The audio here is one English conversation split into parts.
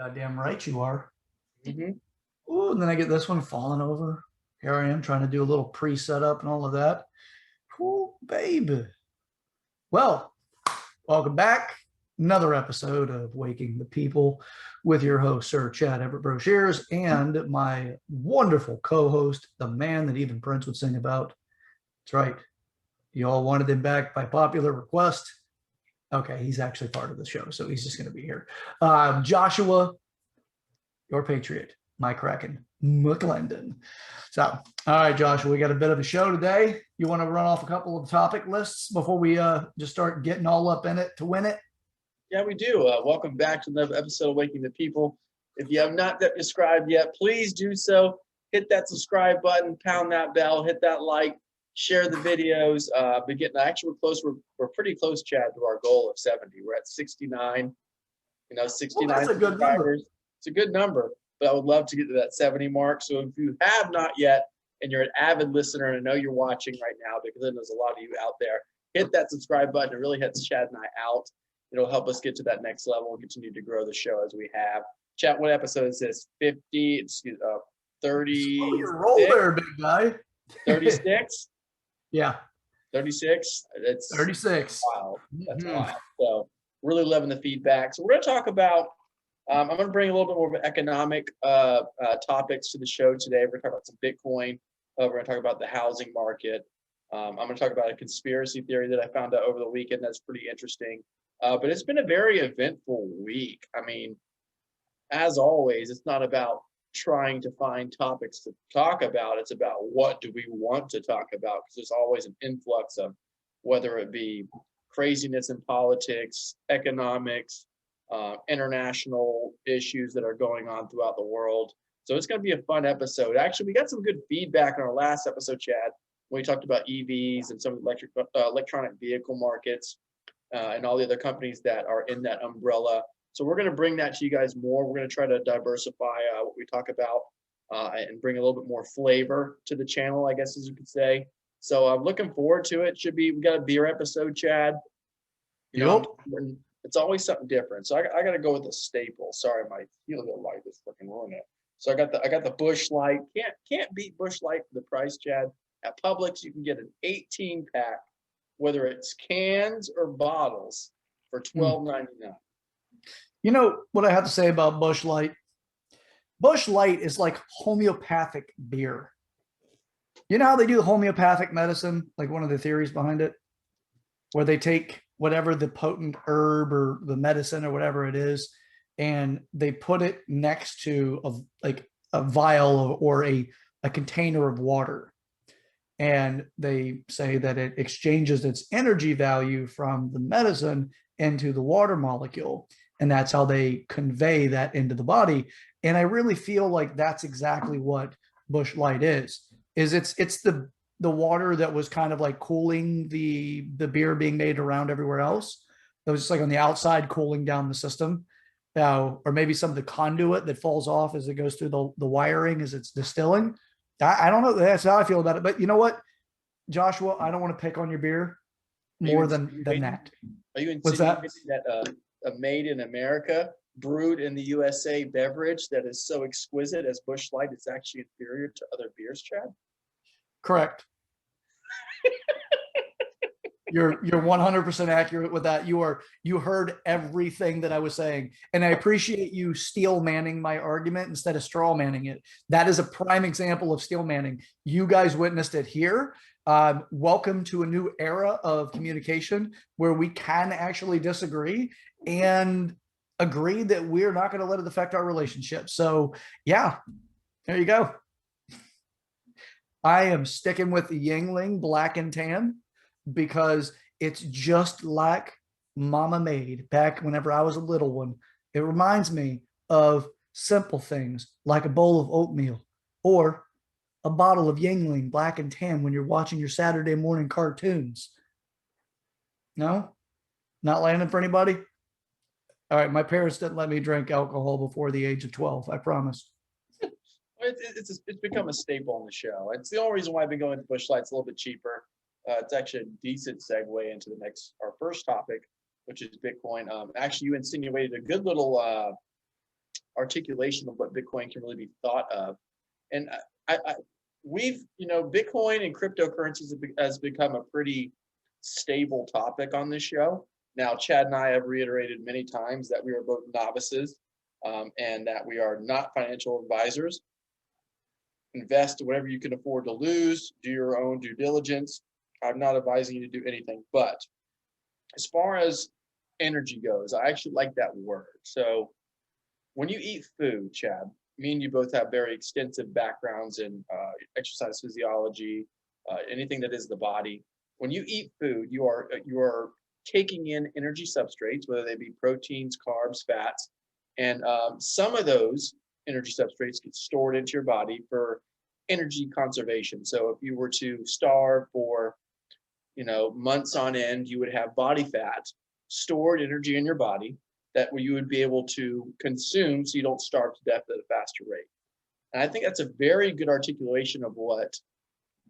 Goddamn right you are. Mm-hmm. Ooh, and then I get this one falling over. Here I am trying to do a little pre-setup and all of that. Ooh, baby. Well, welcome back. Another episode of Waking the People with your host, Sir Chad Everett Broshears, and my wonderful co-host, the man that even Prince would sing about. That's right. You all wanted him back by popular request. Okay, he's actually part of the show, so he's just going to be here. Joshua, your Patriot, my Kraken, McClendon. So, all right, Joshua, we got a bit of a show today. You want to run off a couple of topic lists before we just start getting all up in it to win it? Yeah, we do. Welcome back to another episode of Waking the People. If you have not subscribed yet, please do so. Hit that subscribe button, pound that bell, hit that like, share the videos. But actually, we're close. We're pretty close, Chad, to our goal of 70. We're at 69. 69 that's a good number. It's a good number, but I would love to get to that 70 mark. So if you have not yet, and you're an avid listener, and I know you're watching right now because there's a lot of you out there, hit that subscribe button. It really helps Chad and I out. It'll help us get to that next level and continue to grow the show as we have. Chat, what episode is this? 50, 30. Oh, you're roll there, big guy. 36? Yeah. 36? It's 36. wild. That's wild. So really loving the feedback. So we're going to talk about, I'm going to bring a little bit more of economic topics to the show today. We're going to talk about some Bitcoin. We're going to talk about the housing market. I'm going to talk about a conspiracy theory that I found out over the weekend that's pretty interesting. But it's been a very eventful week. I mean, as always, it's not about trying to find topics to talk about. It's about what do we want to talk about, because there's always an influx of whether it be craziness in politics, economics, international issues that are going on throughout the world. So it's going to be a fun episode. Actually, we got some good feedback on our last episode, Chad, when we talked about EVs and some of the electronic vehicle markets. And all the other companies that are in that umbrella. So we're going to bring that to you guys more. We're going to try to diversify what we talk about and bring a little bit more flavor to the channel, I guess, as you could say. So I'm looking forward to it. We got a beer episode, Chad. It's always something different. So I got to go with a staple. Sorry, my helio light is freaking ruining it. So I got the Busch Light. Can't beat Busch Light for the price, Chad. At Publix, you can get an 18-pack. Whether it's cans or bottles, for $12.99. You know what I have to say about Busch Light? Busch Light is like homeopathic beer. You know how they do the homeopathic medicine, like one of the theories behind it, where they take whatever the potent herb or the medicine or whatever it is, and they put it next to a vial or a container of water. And they say that it exchanges its energy value from the medicine into the water molecule. And that's how they convey that into the body. And I really feel like that's exactly what Busch Light is it's the water that was kind of like cooling the beer being made around everywhere else. That was just like on the outside cooling down the system. Or maybe some of the conduit that falls off as it goes through the wiring as it's distilling. I don't know. That's how I feel about it. But you know what, Joshua, I don't want to pick on your beer more than that. Are you insinuating that a made in America, brewed in the USA beverage that is so exquisite as Busch Light is actually inferior to other beers, Chad? Correct. You're 100% accurate with that. You heard everything that I was saying, and I appreciate you steel manning my argument instead of straw manning it. That is a prime example of steel manning. You guys witnessed it here. Welcome to a new era of communication where we can actually disagree and agree that we're not going to let it affect our relationship. So yeah, there you go. I am sticking with the Yingling Black and Tan, because it's just like Mama made back whenever I was a little one. It reminds me of simple things like a bowl of oatmeal or a bottle of Yingling Black and Tan when you're watching your Saturday morning cartoons. No? Not landing for anybody? All right, my parents didn't let me drink alcohol before the age of 12, I promise. It's become a staple on the show. It's the only reason why I've been going to Busch Light. It's a little bit cheaper. It's actually a decent segue into our first topic, which is Bitcoin. Actually, you insinuated a good little articulation of what Bitcoin can really be thought of. And we've, Bitcoin and cryptocurrencies has become a pretty stable topic on this show. Now, Chad and I have reiterated many times that we are both novices, and that we are not financial advisors. Invest whatever you can afford to lose, do your own due diligence. I'm not advising you to do anything, but as far as energy goes, I actually like that word. So when you eat food, Chad, me and you both have very extensive backgrounds in exercise physiology, anything that is the body. When you eat food, you are taking in energy substrates, whether they be proteins, carbs, fats, and some of those energy substrates get stored into your body for energy conservation. So if you were to starve for, months on end, you would have body fat, stored energy in your body that you would be able to consume so you don't starve to death at a faster rate. And I think that's a very good articulation of what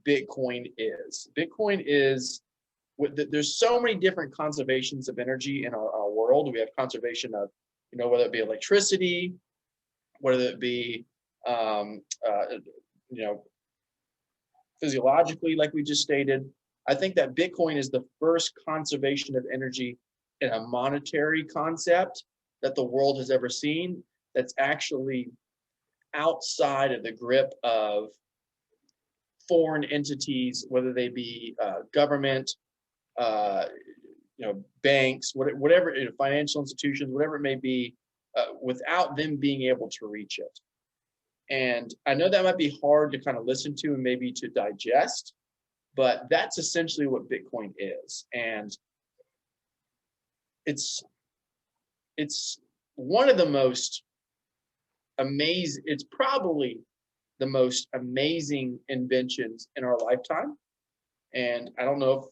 Bitcoin is. Bitcoin is, there's so many different conservations of energy in our world. We have conservation of, whether it be electricity, whether it be, physiologically, like we just stated. I think that Bitcoin is the first conservation of energy in a monetary concept that the world has ever seen, that's actually outside of the grip of foreign entities, whether they be government, banks, whatever, financial institutions, whatever it may be, without them being able to reach it. And I know that might be hard to kind of listen to and maybe to digest, but that's essentially what Bitcoin is. And it's one of the most amazing, it's probably the most amazing inventions in our lifetime. And I don't know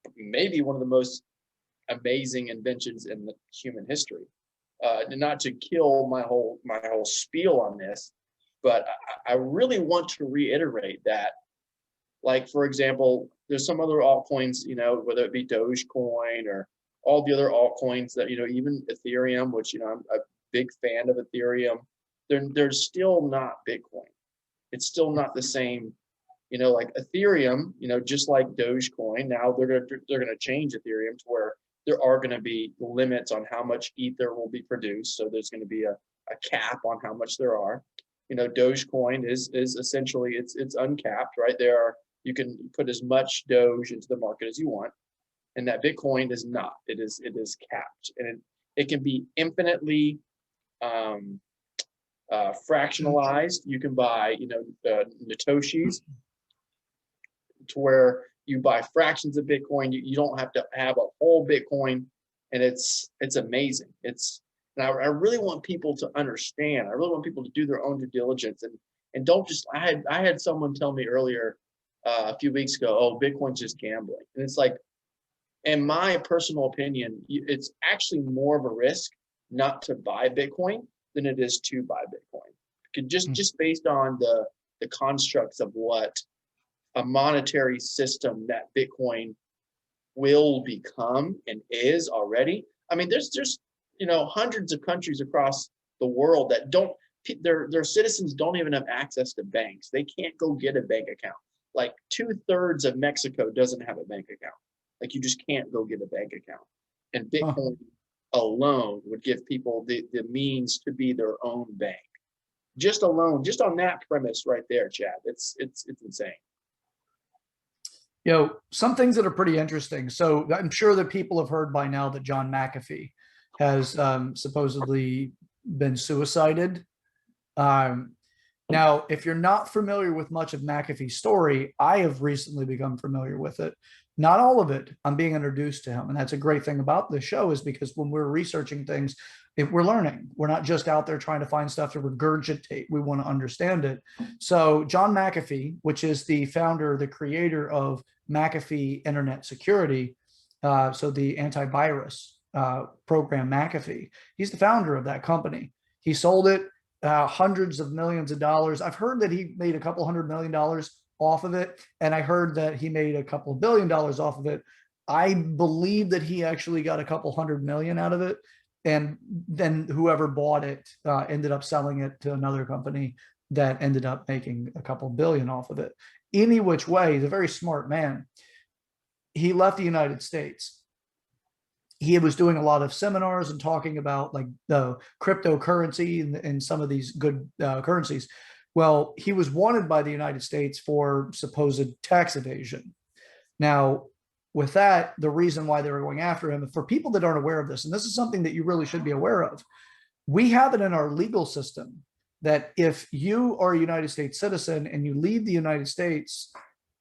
if maybe one of the most amazing inventions in the human history. Not to kill my whole spiel on this, but I really want to reiterate that, like, for example, there's some other altcoins, whether it be Dogecoin or all the other altcoins that, even Ethereum, which, I'm a big fan of Ethereum, they're still not Bitcoin. It's still not the same, like Ethereum, just like Dogecoin. Now they're gonna change Ethereum to where there are going to be limits on how much ether will be produced. So there's going to be a cap on how much there are. Dogecoin is essentially it's uncapped, right? You can put as much Doge into the market as you want, and that Bitcoin is not. It is capped, and it can be infinitely fractionalized. You can buy Satoshis to where you buy fractions of Bitcoin. You don't have to have a whole Bitcoin, and it's amazing. And I really want people to understand. I really want people to do their own due diligence and don't just. I had someone tell me earlier a few weeks ago, oh, Bitcoin's just gambling, and it's like, in my personal opinion, it's actually more of a risk not to buy Bitcoin than it is to buy Bitcoin. Just based on the constructs of what a monetary system that Bitcoin will become and is already. I mean, there's hundreds of countries across the world that their citizens don't even have access to banks. They can't go get a bank account. Like 2/3 of Mexico doesn't have a bank account. Like, you just can't go get a bank account. And Bitcoin alone would give people the means to be their own bank. Just on that premise right there, Chad, it's insane. Some things that are pretty interesting. So I'm sure that people have heard by now that John McAfee has supposedly been suicided. Now, if you're not familiar with much of McAfee's story, I have recently become familiar with it. Not all of it. I'm being introduced to him. And that's a great thing about this show, is because when we're researching things, we're learning. We're not just out there trying to find stuff to regurgitate. We want to understand it. So John McAfee, which is the founder, the creator of McAfee Internet Security, so the antivirus program McAfee, he's the founder of that company. He sold it hundreds of millions of dollars. I've heard that he made a couple $100 million off of it, and I heard that he made a couple $1 billion off of it. I believe that he actually got a couple $100 million out of it. and then whoever bought it ended up selling it to another company that ended up making a couple billion off of it. Any which way, he's a very smart man. He left the United States. He was doing a lot of seminars and talking about like the cryptocurrency and some of these good currencies. Well, he was wanted by the United States for supposed tax evasion. Now, with that, the reason why they were going after him, for people that aren't aware of this, and this is something that you really should be aware of, we have it in our legal system that if you are a United States citizen and you leave the United States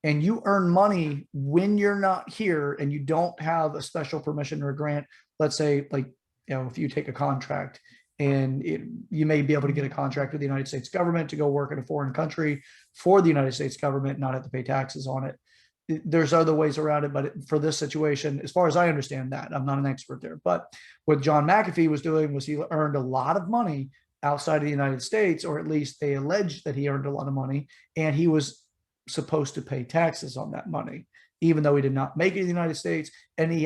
and you earn money when you're not here and you don't have a special permission or a grant, let's say, like, if you take a contract and you may be able to get a contract with the United States government to go work in a foreign country for the United States government, not have to pay taxes on it. There's other ways around it, but for this situation, as far as I understand that, I'm not an expert there, but what John McAfee was doing was he earned a lot of money outside of the United States, or at least they alleged that he earned a lot of money, and he was supposed to pay taxes on that money, even though he did not make it in the United States, and he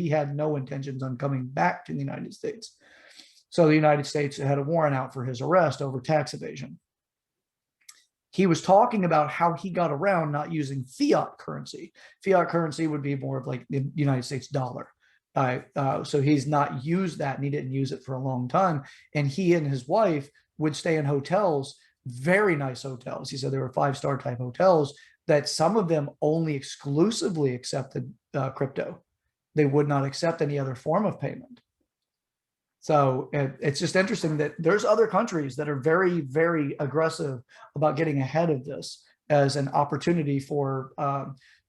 had no intentions on coming back to the United States. So the United States had a warrant out for his arrest over tax evasion. He was talking about how he got around not using fiat currency. Fiat currency would be more of like the United States dollar. So he's not used that, and he didn't use it for a long time. And he and his wife would stay in hotels, very nice hotels. He said there were 5-star type hotels that some of them only exclusively accepted crypto. They would not accept any other form of payment. So it's just interesting that there's other countries that are very, very aggressive about getting ahead of this as an opportunity for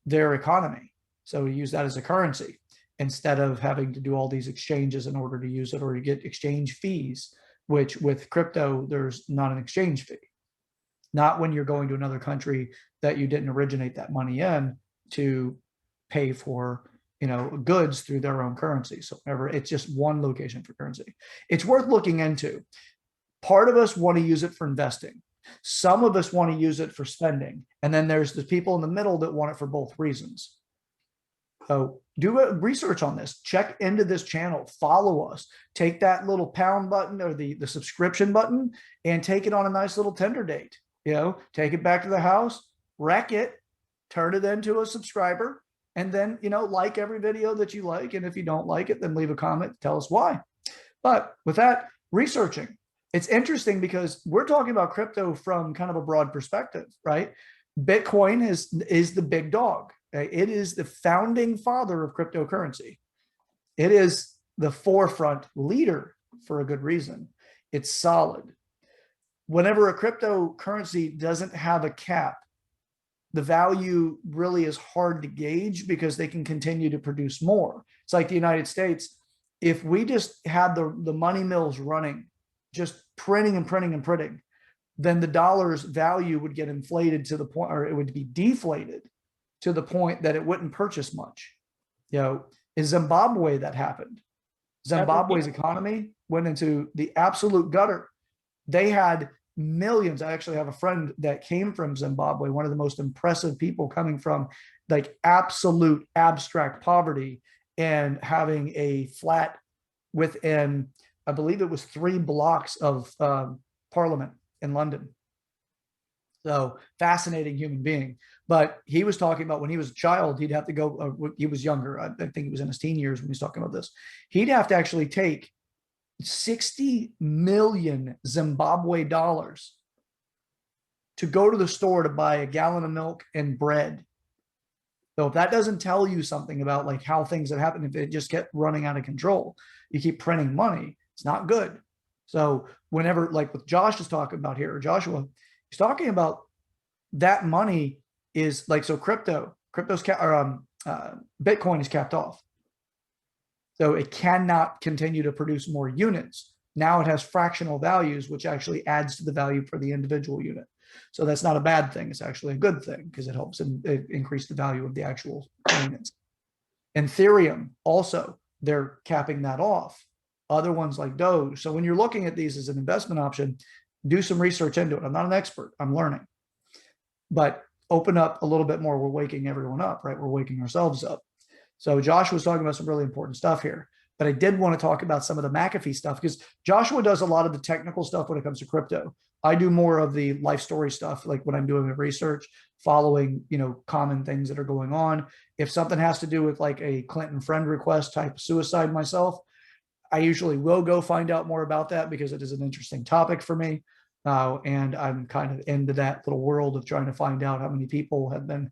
their economy. So we use that as a currency instead of having to do all these exchanges in order to use it, or you get exchange fees, which with crypto, there's not an exchange fee. Not when you're going to another country that you didn't originate that money in to pay for goods through their own currency. So whenever it's just one location for currency, it's worth looking into. Part of us want to use it for investing. Some of us want to use it for spending. And then there's the people in the middle that want it for both reasons. So do a research on this, check into this channel, follow us, take that little pound button or the subscription button and take it on a nice little Tinder date, take it back to the house, wreck it, turn it into a subscriber. And then, like every video that you like. And if you don't like it, then leave a comment, tell us why. But with that, researching, it's interesting because we're talking about crypto from kind of a broad perspective, right? Bitcoin is the big dog. It is the founding father of cryptocurrency. It is the forefront leader for a good reason. It's solid. Whenever a cryptocurrency doesn't have a cap, the value really is hard to gauge because they can continue to produce more. It's like the United States. If we just had the money mills running, just printing and printing and printing, then the dollar's value would get inflated to the point, or it would be deflated to the point that it wouldn't purchase much. In Zimbabwe, that happened. Zimbabwe's economy went into the absolute gutter. They had millions. I actually have a friend that came from Zimbabwe, one of the most impressive people coming from like absolute abstract poverty and having a flat within, I believe it was 3 blocks of Parliament in London. So fascinating human being. But he was talking about when he was a child, he'd have to go, he was younger. I think he was in his teen years when he was talking about this. He'd have to actually take 60 million Zimbabwe dollars to go to the store to buy a gallon of milk and bread. So if that doesn't tell you something about like how things have happened, if it just kept running out of control, you keep printing money, it's not good. So whenever, like what Josh is talking about here, or Joshua, he's talking about that money is like, so Bitcoin is capped off. So it cannot continue to produce more units. Now it has fractional values, which actually adds to the value for the individual unit. So that's not a bad thing. It's actually a good thing because it helps increase the value of the actual units. Ethereum also, they're capping that off. Other ones like Doge. So when you're looking at these as an investment option, do some research into it. I'm not an expert. I'm learning. But open up a little bit more. We're waking everyone up, right? We're waking ourselves up. So Josh was talking about some really important stuff here. but I did want to talk about some of the McAfee stuff because Joshua does a lot of the technical stuff when it comes to crypto. I do more of the life story stuff, like when I'm doing the research, following, common things that are going on. If something has to do with like a Clinton friend request type of suicide myself, I usually will go find out more about that because it is an interesting topic for me. And I'm kind of into that little world of trying to find out how many people have been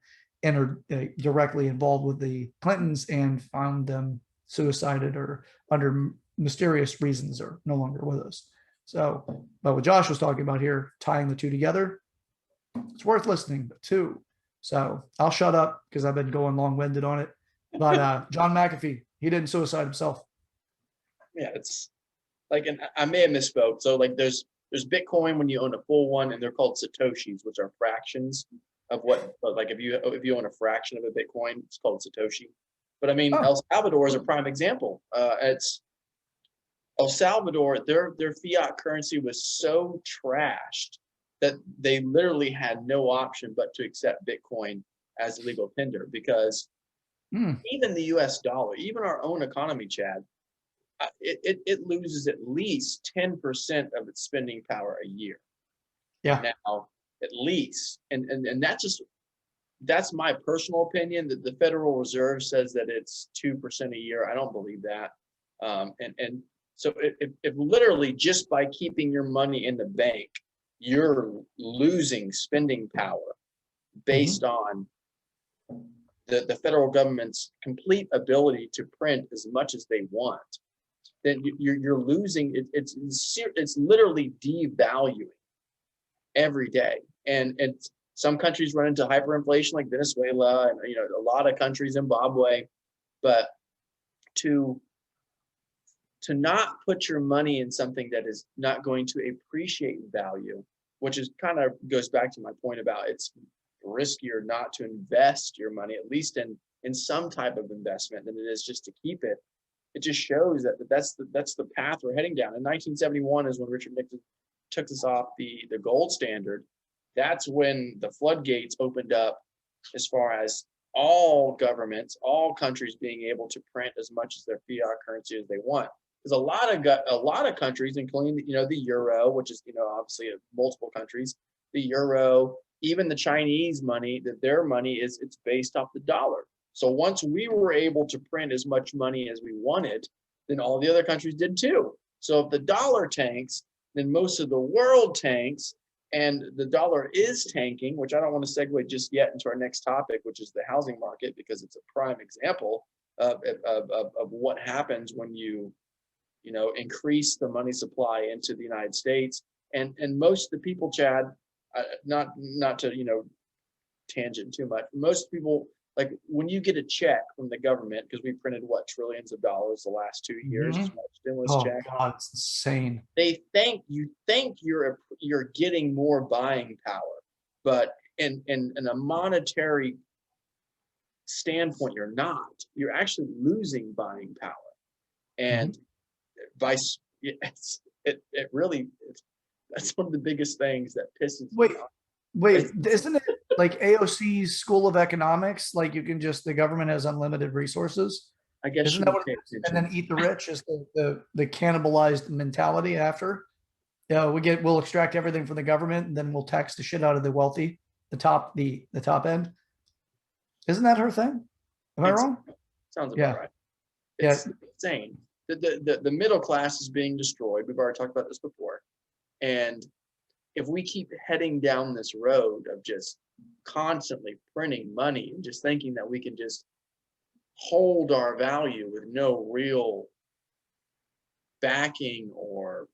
directly involved with the Clintons and found them suicided or under mysterious reasons are no longer with us. So, but what Josh was talking about here, tying the two together, it's worth listening to. So I'll shut up because I've been going long-winded on it. But John McAfee, he didn't suicide himself. Yeah, it's like, and I may have misspoke. So like there's Bitcoin when you own a full one, and they're called Satoshis, which are fractions of what, like if you own a fraction of a Bitcoin, it's called Satoshi. But I mean, El Salvador is a prime example. It's El Salvador, their fiat currency was so trashed that they literally had no option but to accept Bitcoin as legal tender, because even the US dollar, even our own economy, Chad, it loses at least 10% of its spending power a year. Yeah. Now, at least, and that's my personal opinion, that the Federal Reserve says that it's 2% a year. I don't believe that. And so if literally just by keeping your money in the bank, you're losing spending power based on the federal government's complete ability to print as much as they want, then you're losing it. It's literally devaluing every day. And some countries run into hyperinflation like Venezuela and a lot of countries, Zimbabwe, but to not put your money in something that is not going to appreciate value, which is kind of goes back to my point about it's riskier not to invest your money, at least in some type of investment, than it is just to keep it. It just shows that that's the path we're heading down. In 1971 is when Richard Nixon took us off the gold standard. That's when the floodgates opened up as far as all governments, all countries being able to print as much as their fiat currency as they want. Because a lot of countries, including the euro, which is obviously multiple countries, the euro, even the Chinese money, that their money it's based off the dollar. So once we were able to print as much money as we wanted, then all the other countries did too. So if the dollar tanks, then most of the world tanks, and the dollar is tanking, which I don't want to segue just yet into our next topic, which is the housing market, because it's a prime example of what happens when you increase the money supply into the United States. And most of the people, Chad, not to tangent too much, most people, like when you get a check from the government, because we printed trillions of dollars the last 2 years, stimulus check. God, it's insane. They think you're getting more buying power, but in a monetary standpoint, you're not. You're actually losing buying power, and it really, that's one of the biggest things that pisses me off. Wait, isn't it like AOC's School of Economics? Like the government has unlimited resources. I guess isn't that what it is? And then eat the rich is the cannibalized mentality after. We'll extract everything from the government and then we'll tax the shit out of the wealthy, the top end. Isn't that her thing? Am I wrong? Sounds about right. It's insane. The middle class is being destroyed. We've already talked about this before. And if we keep heading down this road of just constantly printing money and just thinking that we can just hold our value with no real backing or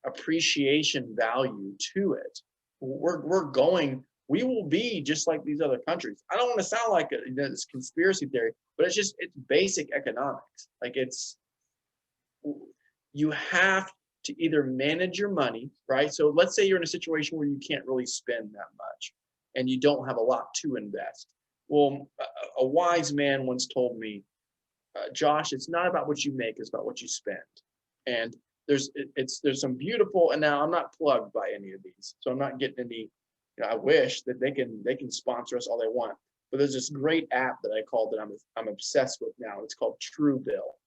appreciation value to it, we will be just like these other countries. I don't want to sound like this conspiracy theory, but it's basic economics. Like you have to either manage your money, right? So let's say you're in a situation where you can't really spend that much and you don't have a lot to invest. Well, a wise man once told me, Josh, it's not about what you make, it's about what you spend. And there's some beautiful, and now I'm not plugged by any of these, so I'm not getting any, I wish that they can sponsor us all they want. But there's this great app that I'm obsessed with now. It's called Truebill.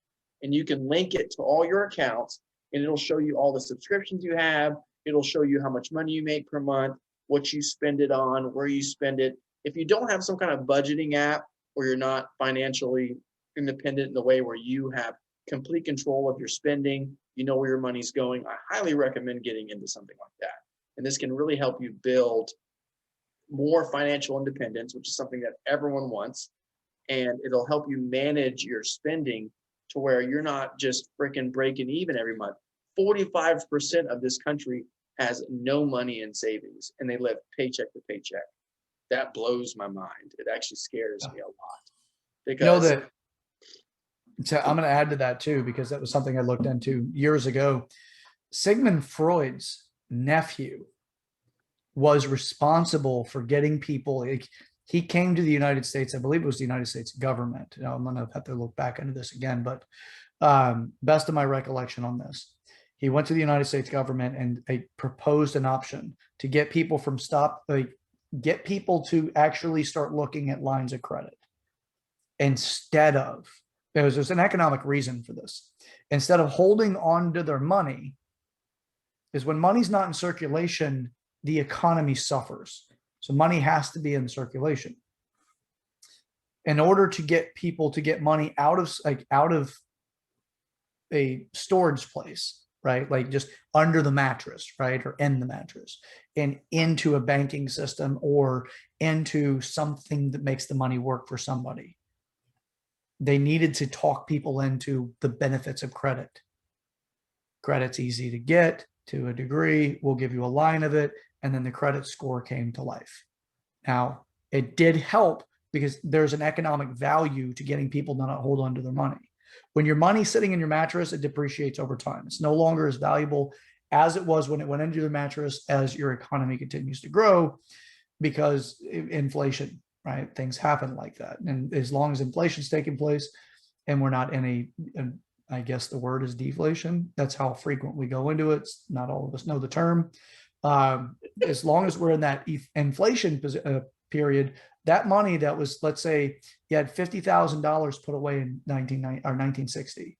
and you can link it to all your accounts, and it'll show you all the subscriptions you have. It'll show you how much money you make per month, what you spend it on, where you spend it. If you don't have some kind of budgeting app, or you're not financially independent in the way where you have complete control of your spending, you know where your money's going, I highly recommend getting into something like that. And this can really help you build more financial independence, which is something that everyone wants. And it'll help you manage your spending to where you're not just freaking breaking even every month. 45% of this country has no money in savings, and they live paycheck to paycheck. That blows my mind. It actually scares me a lot. You know Because that, so I'm going to add to that too, because that was something I looked into years ago. Sigmund Freud's nephew was responsible for getting people, like, he came to the United States, I believe it was the United States government. Now, I'm going to have to look back into this again, but best of my recollection on this, he went to the United States government and they proposed an option to get people get people to actually start looking at lines of credit instead of, there's an economic reason for this. Instead of holding on to their money, is when money's not in circulation, the economy suffers. So money has to be in circulation. In order to get people to get money out of a storage place, right? Like just under the mattress, right? Or in the mattress, and into a banking system or into something that makes the money work for somebody. They needed to talk people into the benefits of credit. Credit's easy to get to a degree. We'll give you a line of it. And then the credit score came to life. Now, it did help because there's an economic value to getting people to not hold on to their money. When your money's sitting in your mattress, it depreciates over time. It's no longer as valuable as it was when it went into the mattress as your economy continues to grow, because inflation, right? Things happen like that. And as long as inflation's taking place and we're not in I guess the word is deflation. That's how frequent we go into it. Not all of us know the term. As long as we're in that inflation period, that money that was, let's say you had $50,000 put away in 1960,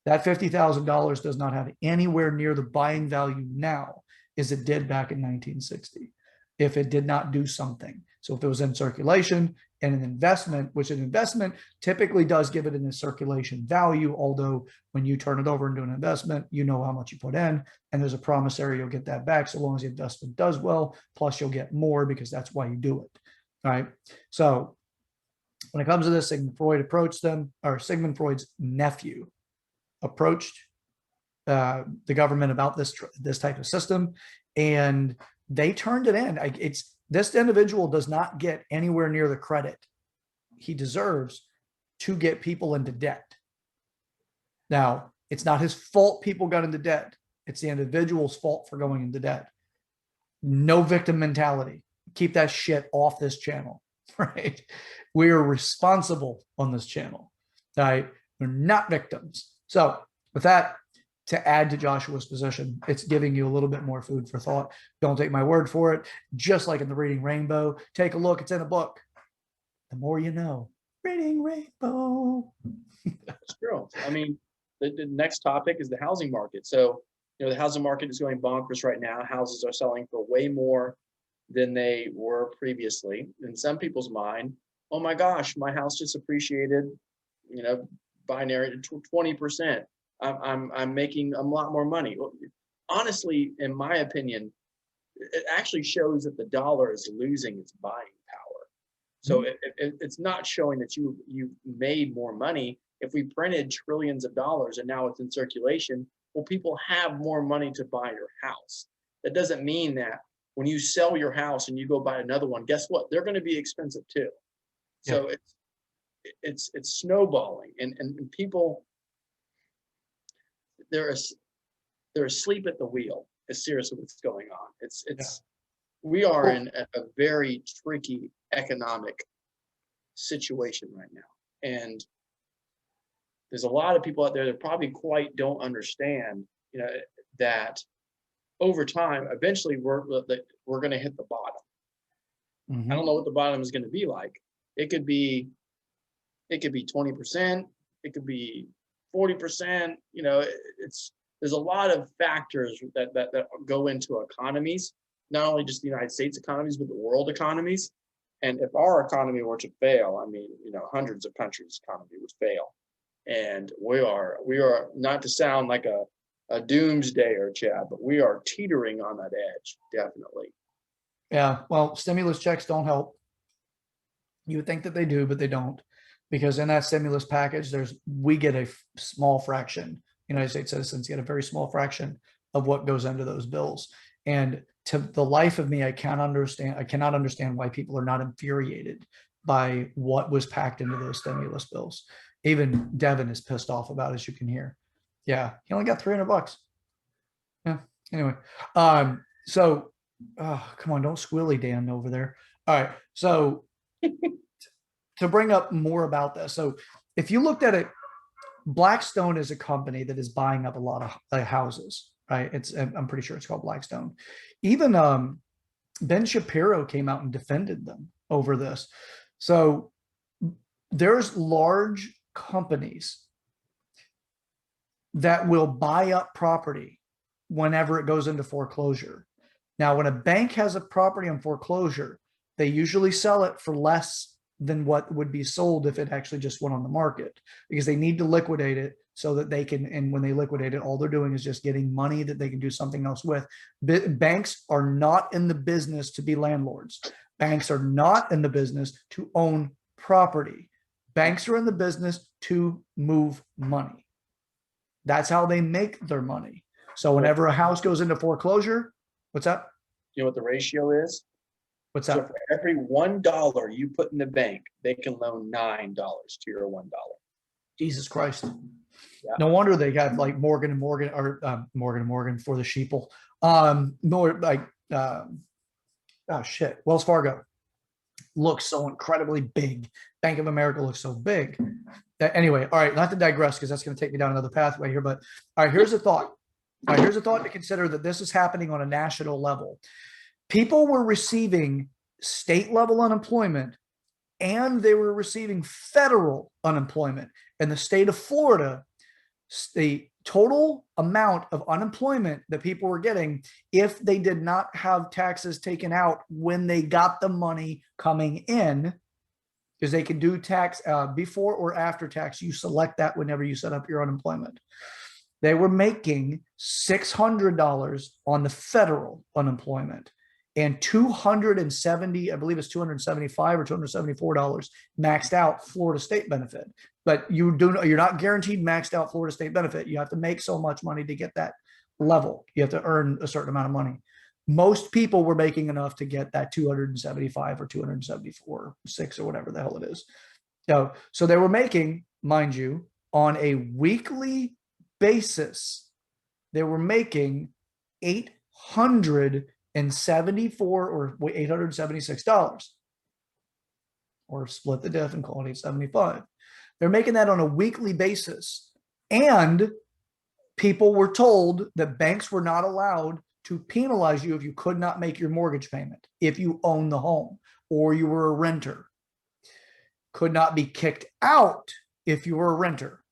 that $50,000 does not have anywhere near the buying value now as it did back in 1960, if it did not do something. So if it was in circulation and an investment, which an investment typically does give it in a circulation value, although when you turn it over into an investment, you know how much you put in, and there's a promissory you'll get that back so long as the investment does well, plus you'll get more because that's why you do it. All right. So when it comes to this, Sigmund Freud approached them, or Sigmund Freud's nephew approached the government about this type of system, and they turned it in. This individual does not get anywhere near the credit he deserves to get people into debt. Now, it's not his fault people got into debt. It's the individual's fault for going into debt. No victim mentality. Keep that shit off this channel, right? We are responsible on this channel, right? We're not victims. So with that, to add to Joshua's position, it's giving you a little bit more food for thought. Don't take my word for it. Just like in the Reading Rainbow, take a look. It's in a book. The more you know. Reading Rainbow. That's true. I mean, the next topic is the housing market. So, the housing market is going bonkers right now. Houses are selling for way more than they were previously. In some people's mind, oh my gosh, my house just appreciated, binary 20%. I'm making a lot more money. Honestly, in my opinion, it actually shows that the dollar is losing its buying power. So it's not showing that you made more money. If we printed trillions of dollars and now it's in circulation, well, people have more money to buy your house. That doesn't mean that when you sell your house and you go buy another one, guess what? They're going to be expensive too. So it's snowballing, and people, they're asleep at the wheel. Is seriously what's going on. We are in a very tricky economic situation right now, and there's a lot of people out there that probably quite don't understand, that over time, eventually we're going to hit the bottom. I don't know what the bottom is going to be like. It could be 20%. It could be 40%. There's a lot of factors that go into economies, not only just the United States economies, but the world economies. And if our economy were to fail, I mean, hundreds of countries' economy would fail. And we are not to sound like a doomsdayer, Chad, but we are teetering on that edge, definitely. Yeah, well, stimulus checks don't help. You would think that they do, but they don't, because in that stimulus package, we get a small fraction. United States citizens get a very small fraction of what goes into those bills. And to the life of me, I cannot understand why people are not infuriated by what was packed into those stimulus bills. Even Devin is pissed off about it, as you can hear. Yeah, he only got $300. Yeah. Anyway, so come on, don't squealy Dan over there. All right, so to bring up more about this, so if you looked at it, Blackstone is a company that is buying up a lot of houses, right? I'm pretty sure it's called Blackstone. Even Ben Shapiro came out and defended them over this. So there's large companies that will buy up property whenever it goes into foreclosure. Now, when a bank has a property on foreclosure, they usually sell it for less than what would be sold if it actually just went on the market, because they need to liquidate it so that they can, and when they liquidate it, all they're doing is just getting money that they can do something else with. Banks are not in the business to be landlords. Banks are not in the business to own property. Banks are in the business to move money. That's how they make their money. So whenever a house goes into foreclosure, what's up? You know what the ratio is? What's So up? for every $1 you put in the bank, they can loan $9 to your $1. Jesus Christ. Yeah. No wonder they got like Morgan and Morgan, or Morgan and Morgan for the sheeple. More like, oh shit, Wells Fargo looks so incredibly big. Bank of America looks so big. Anyway, all right, not to digress, because that's going to take me down another pathway here. But all right, here's a thought. All right, here's a thought to consider, that this is happening on a national level. People were receiving state level unemployment, and they were receiving federal unemployment. In the state of Florida, the total amount of unemployment that people were getting, if they did not have taxes taken out when they got the money coming in, because they can do tax before or after tax, you select that whenever you set up your unemployment. They were making $600 on the federal unemployment, and 270, I believe it's $275 or $274 maxed out Florida state benefit. But you're not guaranteed maxed out Florida state benefit. You have to make so much money to get that level. You have to earn a certain amount of money. Most people were making enough to get that 275 or 274, 6 or whatever the hell it is. So they were making, mind you, on a weekly basis, they were making $874 or $876, or split the diff and call it $875. They're making that on a weekly basis. And people were told that banks were not allowed to penalize you if you could not make your mortgage payment, if you own the home or you were a renter. Could not be kicked out if you were a renter.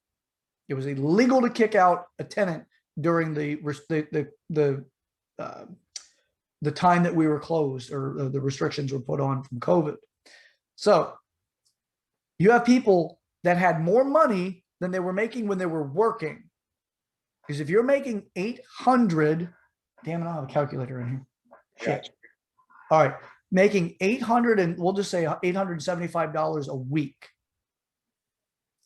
It was illegal to kick out a tenant during the time that we were closed, or the restrictions were put on from COVID. So you have people that had more money than they were making when they were working. Because if you're making 800, damn it, I don't have a calculator in here. Shit. All right, making 800, and we'll just say $875 a week.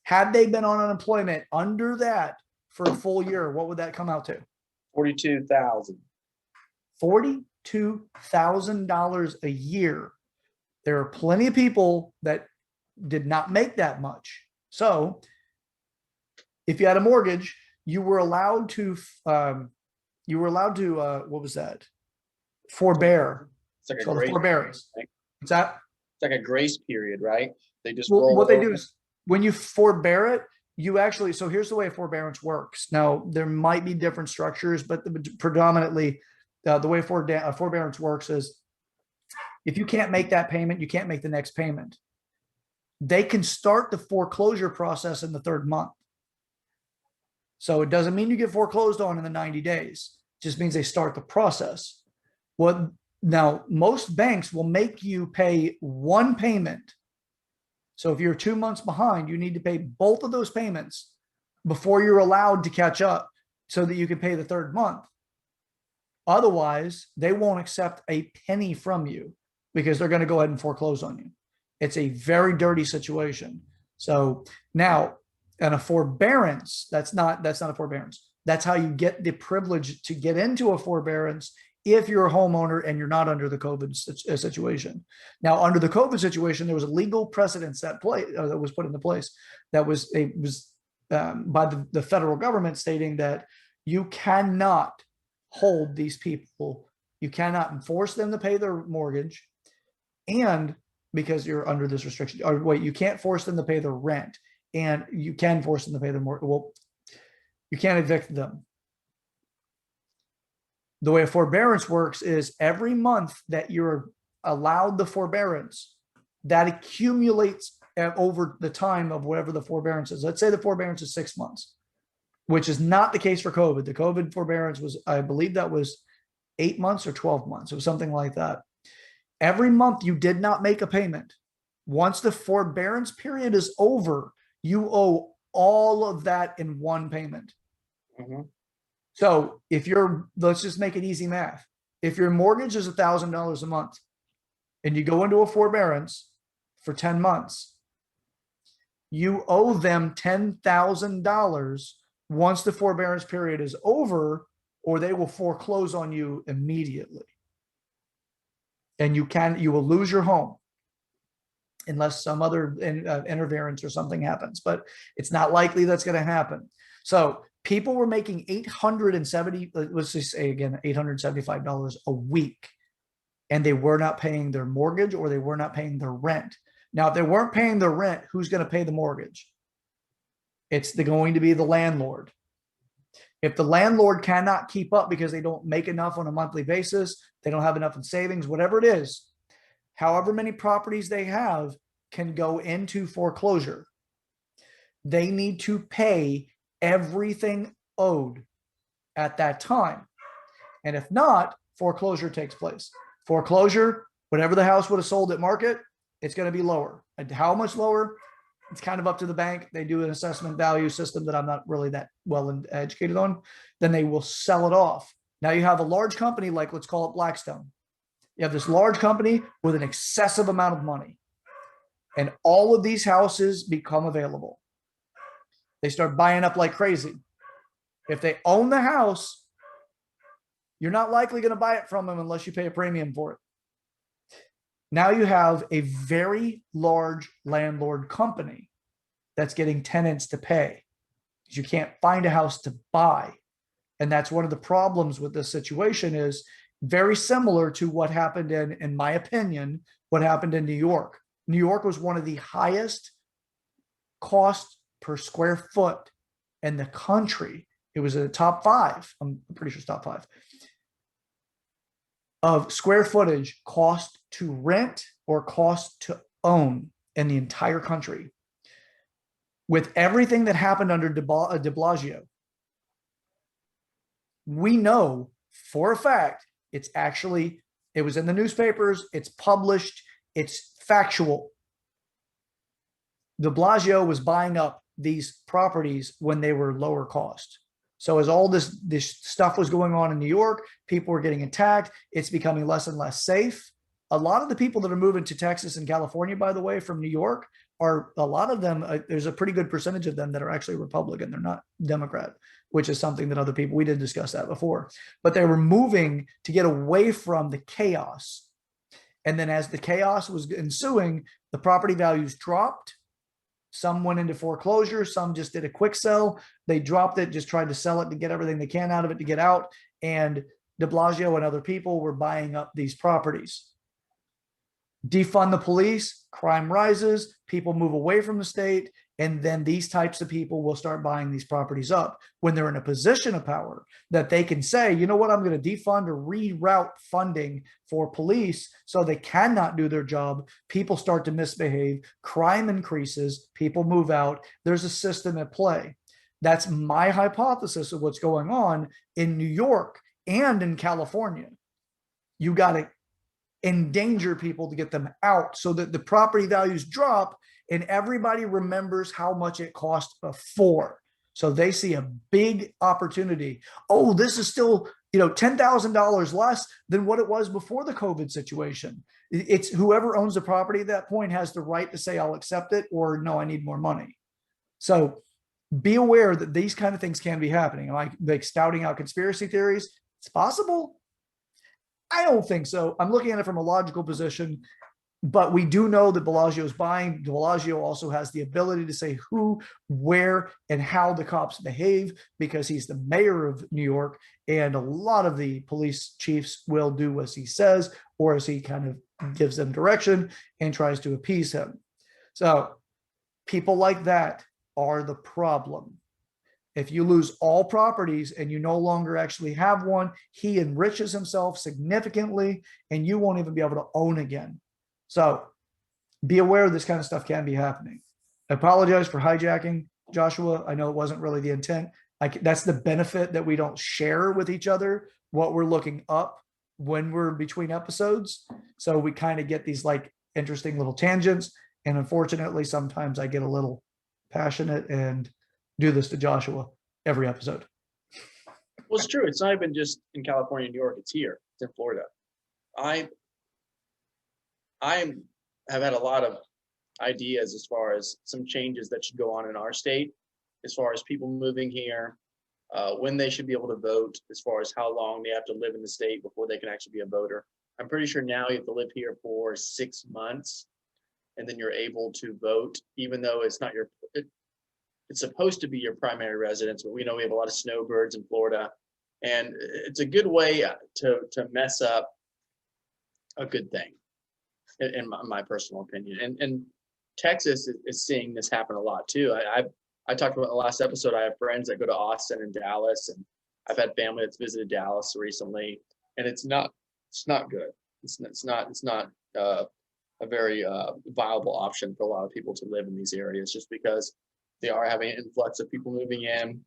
Had they been on unemployment under that for a full year, what would that come out to? $42,000. $42,000 a year. There are plenty of people that did not make that much. So if you had a mortgage, you were allowed to what was that? Forbear. It's like It's a called grace, forbearance. What's that? it's like a grace period, right? They just Well, what they over. do is, when you forbear it, you actually, so here's the way forbearance works. Now, there might be different structures, but predominantly the way forbearance works is, if you can't make that payment, you can't make the next payment. They can start the foreclosure process in the third month. So it doesn't mean you get foreclosed on in the 90 days. It just means they start the process. What now, most banks will make you pay one payment. So if you're 2 months behind, you need to pay both of those payments before you're allowed to catch up so that you can pay the third month. Otherwise, they won't accept a penny from you because they're going to go ahead and foreclose on you. It's a very dirty situation. So now, and a forbearance, that's not a forbearance. That's how you get the privilege to get into a forbearance if you're a homeowner and you're not under the COVID situation. Now, under the COVID situation, there was a legal precedent that was put into place that was by the federal government stating that you cannot hold these people, you cannot enforce them to pay their mortgage, and because you're under this restriction, or wait, you can't force them to pay their rent, and you can force them to pay their mortgage. Well, you can't evict them. The way a forbearance works is every month that you're allowed the forbearance, that accumulates over the time of whatever the forbearance is. Let's say the forbearance is 6 months, which is not the case for COVID. The COVID forbearance was, I believe that was 8 months or 12 months. It was something like that. Every month you did not make a payment. Once the forbearance period is over, you owe all of that in one payment. Mm-hmm. So if let's just make it easy math. If your mortgage is $1,000 a month and you go into a forbearance for 10 months, you owe them $10,000 once the forbearance period is over, or they will foreclose on you immediately. And you will lose your home unless some other interference or something happens, but it's not likely that's going to happen. So people were making let's just say again, $875 a week, and they were not paying their mortgage or they were not paying their rent. Now, if they weren't paying their rent, who's going to pay the mortgage? It's going to be the landlord. If the landlord cannot keep up because they don't make enough on a monthly basis, they don't have enough in savings, whatever it is, however many properties they have can go into foreclosure. They need to pay everything owed at that time. And if not, foreclosure takes place. Foreclosure, whatever the house would have sold at market, it's going to be lower. And how much lower? It's kind of up to the bank. They do an assessment value system that I'm not really that well educated on. Then they will sell it off. Now you have a large company, like let's call it Blackstone. You have this large company with an excessive amount of money, and all of these houses become available. They start buying up like crazy. If they own the house, you're not likely going to buy it from them unless you pay a premium for it. Now you have a very large landlord company that's getting tenants to pay because you can't find a house to buy. And that's one of the problems with this situation, is very similar to what happened in my opinion, what happened in New York. New York was one of the highest cost per square foot in the country. It was in the top 5. I'm pretty sure it's top 5 of square footage cost to rent or cost to own in the entire country. With everything that happened under de Blasio, we know for a fact it was in the newspapers, it's published, it's factual. De Blasio was buying up these properties when they were lower cost. So as all this stuff was going on in New York, people were getting attacked. It's becoming less and less safe. A lot of the people that are moving to Texas and California, by the way, from New York, are a lot of them. There's a pretty good percentage of them that are actually Republican. They're not Democrat, which is something that other people, we did discuss that before, but they were moving to get away from the chaos. And then as the chaos was ensuing, the property values dropped. Some went into foreclosure. Some just did a quick sell. They dropped it, just tried to sell it to get everything they can out of it to get out. And de Blasio and other people were buying up these properties. Defund the police, crime rises, people move away from the state, and then these types of people will start buying these properties up when they're in a position of power that they can say, you know what, I'm going to defund or reroute funding for police so they cannot do their job. People start to misbehave, crime increases, people move out. There's a system at play. That's my hypothesis of what's going on in New York and in California. You got to endanger people to get them out so that the property values drop and everybody remembers how much it cost before. So they see a big opportunity. Oh, this is still, $10,000 less than what it was before the COVID situation. It's whoever owns the property at that point has the right to say, I'll accept it, or no, I need more money. So be aware that these kind of things can be happening. Like spouting out conspiracy theories, it's possible. I don't think so. I'm looking at it from a logical position, but we do know that Bellagio is buying. Bellagio also has the ability to say who, where, and how the cops behave because he's the mayor of New York, and a lot of the police chiefs will do as he says, or as he kind of gives them direction and tries to appease him. So people like that are the problem. If you lose all properties and you no longer actually have one, he enriches himself significantly and you won't even be able to own again. So be aware this kind of stuff can be happening. I apologize for hijacking, Joshua. I know it wasn't really the intent. That's the benefit that we don't share with each other, what we're looking up when we're between episodes. So we kind of get these like interesting little tangents. And unfortunately, sometimes I get a little passionate and do this to Joshua every episode. Well, it's true. It's not even just in California, New York. It's here. It's in Florida. I have had a lot of ideas as far as some changes that should go on in our state, as far as people moving here, when they should be able to vote, as far as how long they have to live in the state before they can actually be a voter. I'm pretty sure now you have to live here for 6 months, and then you're able to vote, even though it's not it's supposed to be your primary residence, but we know we have a lot of snowbirds in Florida, and it's a good way to mess up a good thing, in my personal opinion. And Texas is seeing this happen a lot too. I talked about in the last episode. I have friends that go to Austin and Dallas, and I've had family that's visited Dallas recently, and it's not good. It's not a very viable option for a lot of people to live in these areas, just because they are having an influx of people moving in,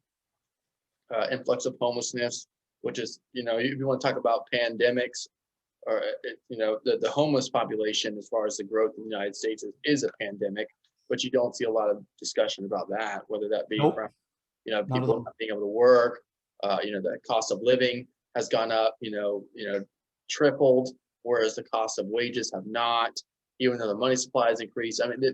influx of homelessness, which is, if you want to talk about pandemics, or, the homeless population, as far as the growth in the United States is a pandemic, but you don't see a lot of discussion about that, whether that be from, people not being able to work, the cost of living has gone up, tripled, whereas the cost of wages have not, even though the money supply has increased. I mean,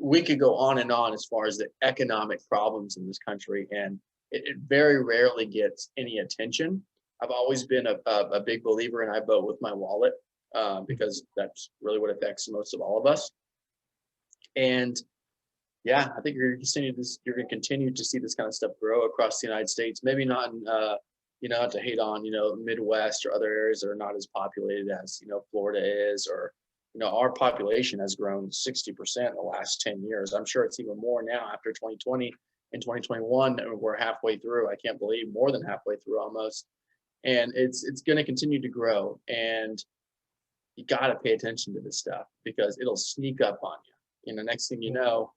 we could go on and on as far as the economic problems in this country, and it very rarely gets any attention. I've always been a big believer in I vote with my wallet, because that's really what affects most of all of us. And yeah, I think you're going to continue to see this kind of stuff grow across the United States. Maybe not in, not to hate on, Midwest or other areas that are not as populated as, Florida is, or, our population has grown 60% in the last 10 years. I'm sure it's even more now after 2020 and 2021. We're halfway through. I can't believe more than halfway through almost. And it's going to continue to grow. And you got to pay attention to this stuff because it'll sneak up on you. Next thing you know,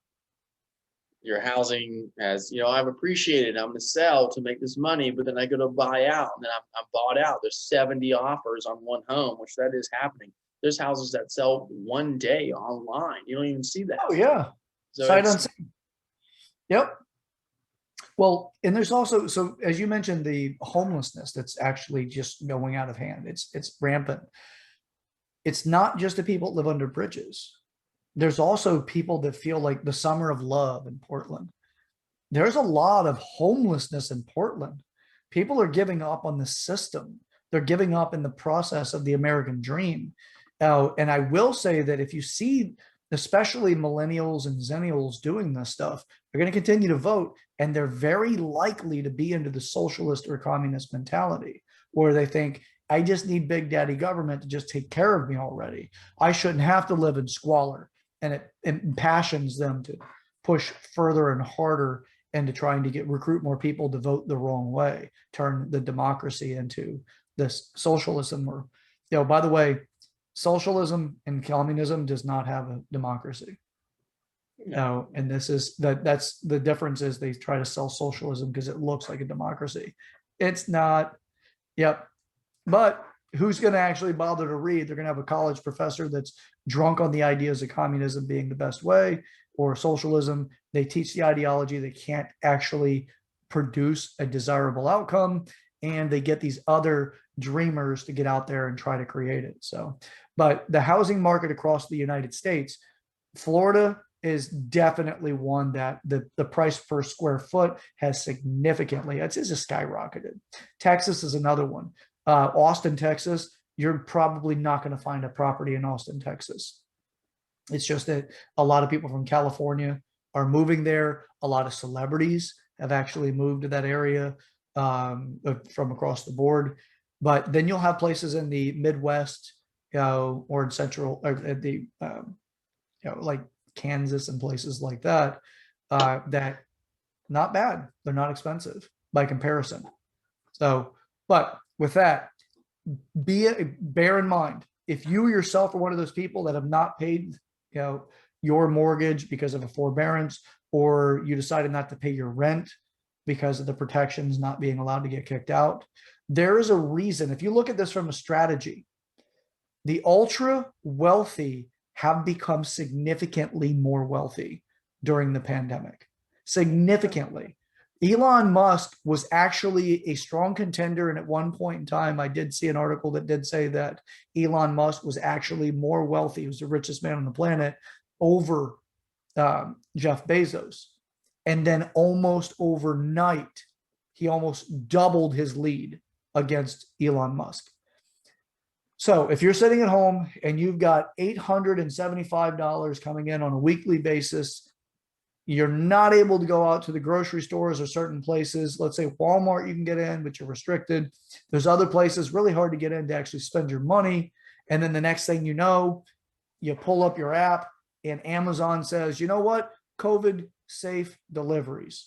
your housing has, I've appreciated, I'm going to sell to make this money, but then I go to buy out and then I'm bought out. There's 70 offers on one home, which that is happening. There's houses that sell one day online. You don't even see that. Oh yeah. So Sight unseen. Yep. Well, and there's also, so as you mentioned, the homelessness that's actually just going out of hand. It's rampant. It's not just the people that live under bridges. There's also people that feel like the summer of love in Portland. There's a lot of homelessness in Portland. People are giving up on the system. They're giving up in the process of the American dream. And I will say that if you see, especially millennials and zennials doing this stuff, they're going to continue to vote, and they're very likely to be into the socialist or communist mentality, where they think, I just need big daddy government to just take care of me already. I shouldn't have to live in squalor. And it impassions them to push further and harder into trying to recruit more people to vote the wrong way, turn the democracy into this socialism. Or, by the way, socialism and communism does not have a democracy. No, and this is that's the difference is they try to sell socialism because it looks like a democracy. It's not. Yep. But who's going to actually bother to read? They're going to have a college professor that's drunk on the ideas of communism being the best way or socialism. They teach the ideology. They can't actually produce a desirable outcome. And they get these other dreamers to get out there and try to create it. So, but the housing market across the United States, Florida is definitely one that the price per square foot has significantly, it's just skyrocketed. Texas is another one. Austin, Texas, you're probably not going to find a property in Austin, Texas. It's just that a lot of people from California are moving there. A lot of celebrities have actually moved to that area from across the board. But then you'll have places in the Midwest, or in Central, or at the, like Kansas and places like that, that not bad. They're not expensive by comparison. So, but with that, bear in mind, if you yourself are one of those people that have not paid, your mortgage because of a forbearance, or you decided not to pay your rent because of the protections not being allowed to get kicked out, there is a reason. If you look at this from a strategy, the ultra wealthy have become significantly more wealthy during the pandemic, significantly. Elon Musk was actually a strong contender. And at one point in time, I did see an article that did say that Elon Musk was actually more wealthy. He was the richest man on the planet over Jeff Bezos. And then almost overnight, he almost doubled his lead against Elon Musk. So if you're sitting at home and you've got $875 coming in on a weekly basis, you're not able to go out to the grocery stores or certain places. Let's say Walmart, you can get in, but you're restricted. There's other places really hard to get in to actually spend your money. And then the next thing you know, you pull up your app and Amazon says, you know what? COVID safe deliveries.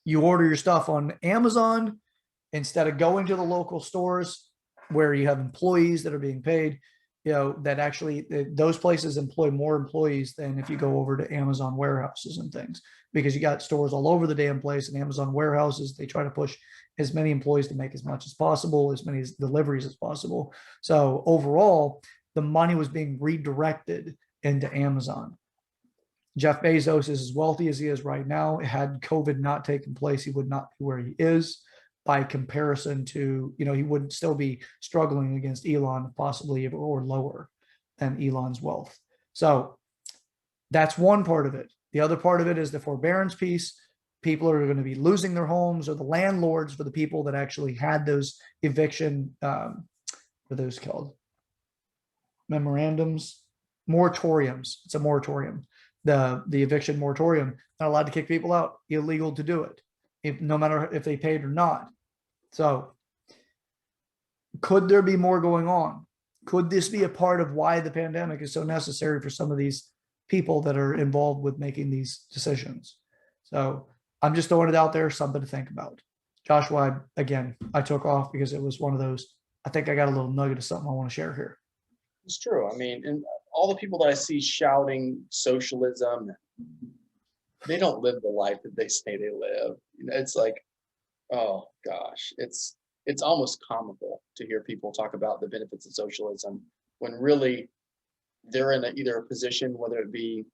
You order your stuff on Amazon instead of going to the local stores where you have employees that are being paid, that actually those places employ more employees than if you go over to Amazon warehouses and things, because you got stores all over the damn place, and Amazon warehouses, they try to push as many employees to make as much as possible, as many deliveries as possible. So overall, the money was being redirected into Amazon. Jeff Bezos is as wealthy as he is right now. Had COVID not taken place, he would not be where he is. By comparison to, he wouldn't still be struggling against Elon, possibly, or lower than Elon's wealth. So that's one part of it. The other part of it is the forbearance piece. People are going to be losing their homes, or the landlords for the people that actually had those eviction, what are those called? Memorandums, moratoriums. It's a moratorium. The eviction moratorium, not allowed to kick people out, illegal to do it, no matter if they paid or not. So could there be more going on? Could this be a part of why the pandemic is so necessary for some of these people that are involved with making these decisions? So I'm just throwing it out there, something to think about. Joshua, again, I took off because it was one of those, I think I got a little nugget of something I want to share here. It's true. I mean, and all the people that I see shouting socialism, they don't live the life that they say they live. It's like, oh gosh, it's almost comical to hear people talk about the benefits of socialism when really they're in either a position, whether it be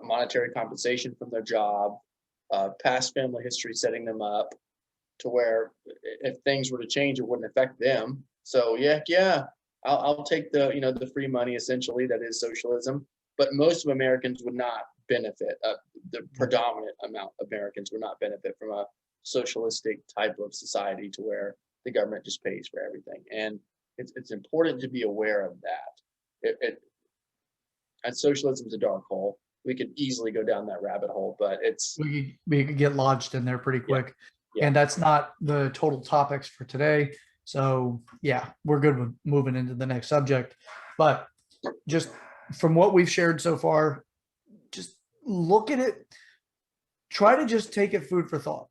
monetary compensation from their job, past family history setting them up to where if things were to change, it wouldn't affect them. So yeah, I'll take the free money, essentially, that is socialism. But most of Americans would not benefit. The predominant amount of Americans would not benefit from a socialistic type of society to where the government just pays for everything. And it's important to be aware of that. And socialism is a dark hole. We could easily go down that rabbit hole, but we could get lodged in there pretty quick. Yeah. And that's not the total topics for today. So yeah, we're good with moving into the next subject. But just from what we've shared so far, just look at it. Try to just take it food for thought.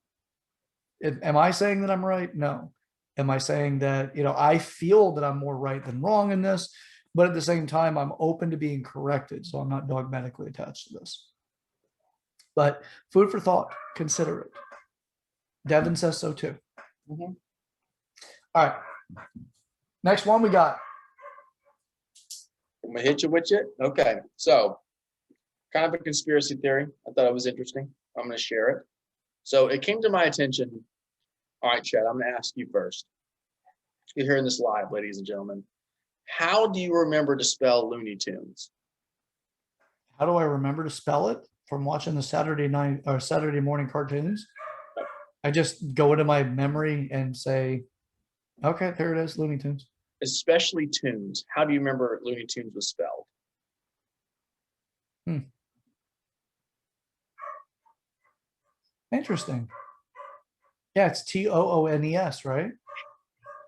Am I saying that I'm right? No. Am I saying that, I feel that I'm more right than wrong in this? but at the same time, I'm open to being corrected, so I'm not dogmatically attached to this. But food for thought, consider it. Devin says so too. Mhm. All right. Next one we got. I'm gonna hit you with it. Okay, so kind of a conspiracy theory. I thought it was interesting. I'm gonna share it. So it came to my attention. All right, Chad, I'm gonna ask you first. You're hearing this live, ladies and gentlemen. How do you remember to spell Looney Tunes? How do I remember to spell it from watching the Saturday night or Saturday morning cartoons? I just go into my memory and say, okay, there it is, Looney Tunes. Especially tunes. How do you remember Looney Tunes was spelled? Interesting. Yeah, it's Toones, right?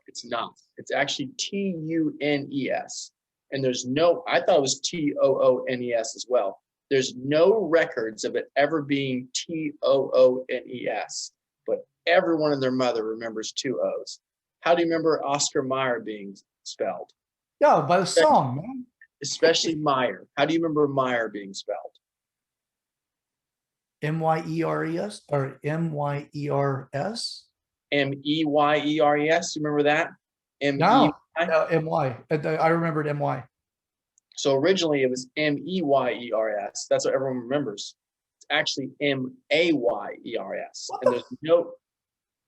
It's not. It's actually Tunes. And there's no, I thought it was Toones as well. There's no records of it ever being Toones, but everyone and their mother remembers two O's. How do you remember Oscar Mayer being spelled? Yeah, by the song, man. Especially Meyer. How do you remember Meyer being spelled? Myers or Myers? Meyers. You remember that? No, M-E-Y? My. I remembered My. So originally it was Meyers. That's what everyone remembers. It's actually Mayers. And there's no,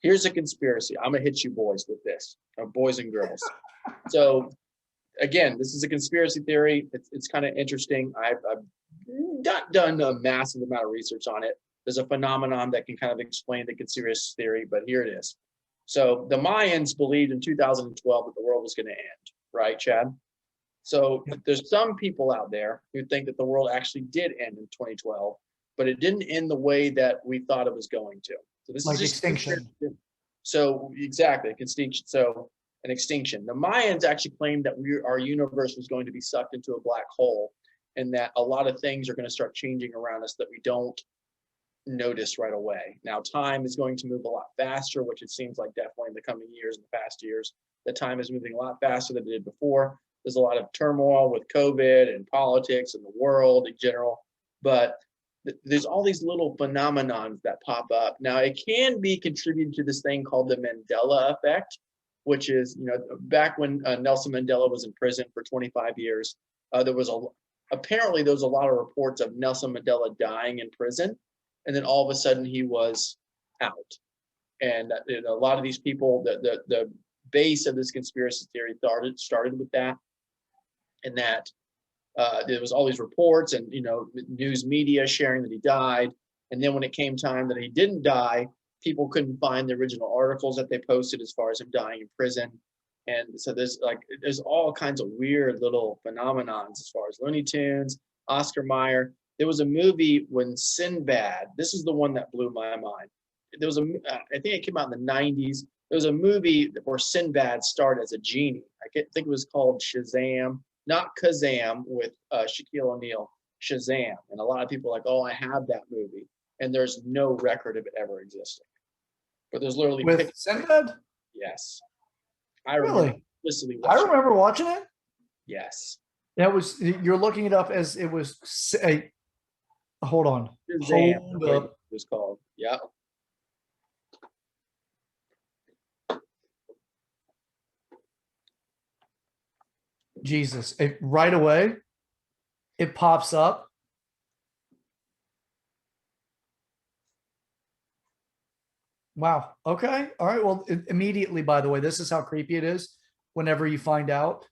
here's a conspiracy. I'm gonna hit you boys with this, or boys and girls. So again, this is a conspiracy theory. It's kind of interesting. I've not done a massive amount of research on it. There's a phenomenon that can kind of explain the conspiracy theory, but here it is. So the Mayans believed in 2012 that the world was going to end, right, Chad? So there's some people out there who think that the world actually did end in 2012, but it didn't end the way that we thought it was going to. So this Like is just extinction. So exactly, extinction. So an extinction. The Mayans actually claimed that our universe was going to be sucked into a black hole, and that a lot of things are going to start changing around us that we don't notice right away. Now, time is going to move a lot faster, which it seems like definitely in the coming years, in the past years, the time is moving a lot faster than it did before. There's a lot of turmoil with COVID and politics and the world in general, but there's all these little phenomenons that pop up. Now, it can be contributed to this thing called the Mandela effect, which is, back when Nelson Mandela was in prison for 25 years, apparently there was a lot of reports of Nelson Mandela dying in prison, and then all of a sudden he was out. And a lot of these people, the base of this conspiracy theory started with that, and that there was all these reports and news media sharing that he died. And then when it came time that he didn't die, people couldn't find the original articles that they posted as far as him dying in prison. And so there's all kinds of weird little phenomenons as far as Looney Tunes, Oscar Mayer. There was a movie when Sinbad, this is the one that blew my mind. There was I think it came out in the 90s. There was a movie where Sinbad starred as a genie. I think it was called Shazam, not Kazam with Shaquille O'Neal, Shazam. And a lot of people are like, oh, I have that movie. And there's no record of it ever existing. But there's literally with Sinbad? Yes. I remember explicitly I watching remember watching it. Yes. That was, you're looking it up as it was hold on. Shazam, Hold up. it was called. Yeah. Jesus. Right away, it pops up. Wow. Okay. All right. Well, immediately, by the way, this is how creepy it is whenever you find out.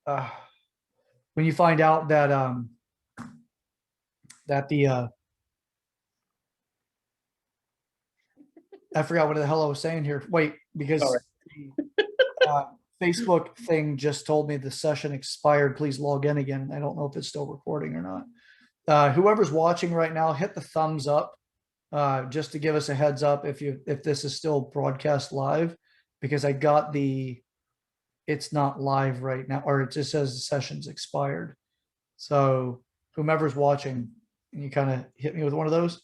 When you find out that I forgot what the hell I was saying here. Wait, because the Facebook thing just told me the session expired. Please log in again. I don't know if it's still recording or not. Whoever's watching right now, hit the thumbs up just to give us a heads up if this is still broadcast live, because I got it's not live right now, or it just says the session's expired. So whomever's watching, can you kind of hit me with one of those?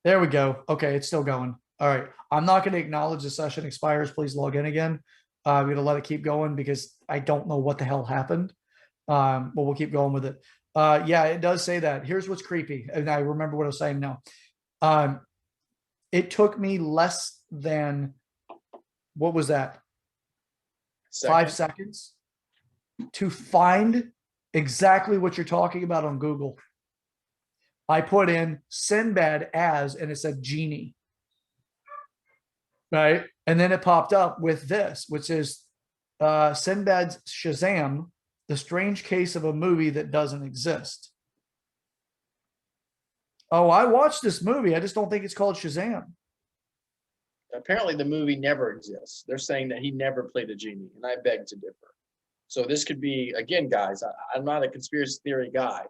There we go. Okay, it's still going. All right. I'm not going to acknowledge the session expires. Please log in again. I'm going to let it keep going because I don't know what the hell happened. But we'll keep going with it. Yeah, it does say that. Here's what's creepy. And I remember what I was saying now. It took me less than, what was that? 5 seconds to find exactly what you're talking about on Google. I put in Sinbad as, and it said genie. Right. And then it popped up with this, which is Sinbad's Shazam, the strange case of a movie that doesn't exist. Oh, I watched this movie. I just don't think it's called Shazam. Apparently the movie never exists. They're saying that he never played a genie, and I beg to differ. So this could be, again, guys, I'm not a conspiracy theory guy,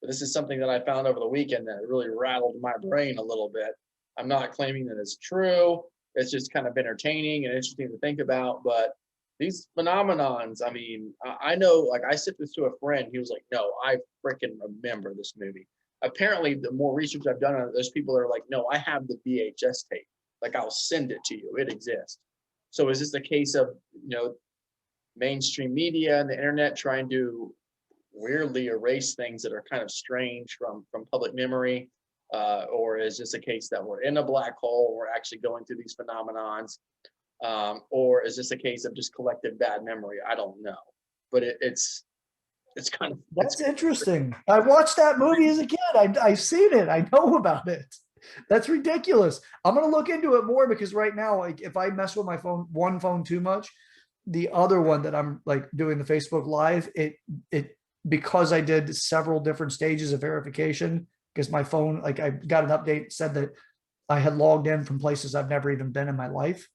but this is something that I found over the weekend that really rattled my brain a little bit. I'm not claiming that it's true. It's just kind of entertaining and interesting to think about. But these phenomenons, I mean, I know, like I said this to a friend, he was like, no, I freaking remember this movie. Apparently, the more research I've done on it, those people are like, no, I have the VHS tape. Like, I'll send it to you. It exists. So is this a case of, mainstream media and the internet trying to weirdly erase things that are kind of strange from public memory? Or is this a case that we're in a black hole, we're actually going through these phenomenons? Or is this a case of just collective bad memory? I don't know. But it's kind of... That's interesting. I watched that movie as a kid. I've seen it. I know about it. That's ridiculous. I'm going to look into it more because right now, like, if I mess with my phone, one phone too much, the other one that I'm like doing the Facebook Live, it because I did several different stages of verification, because my phone, like, I got an update, said that I had logged in from places I've never even been in my life.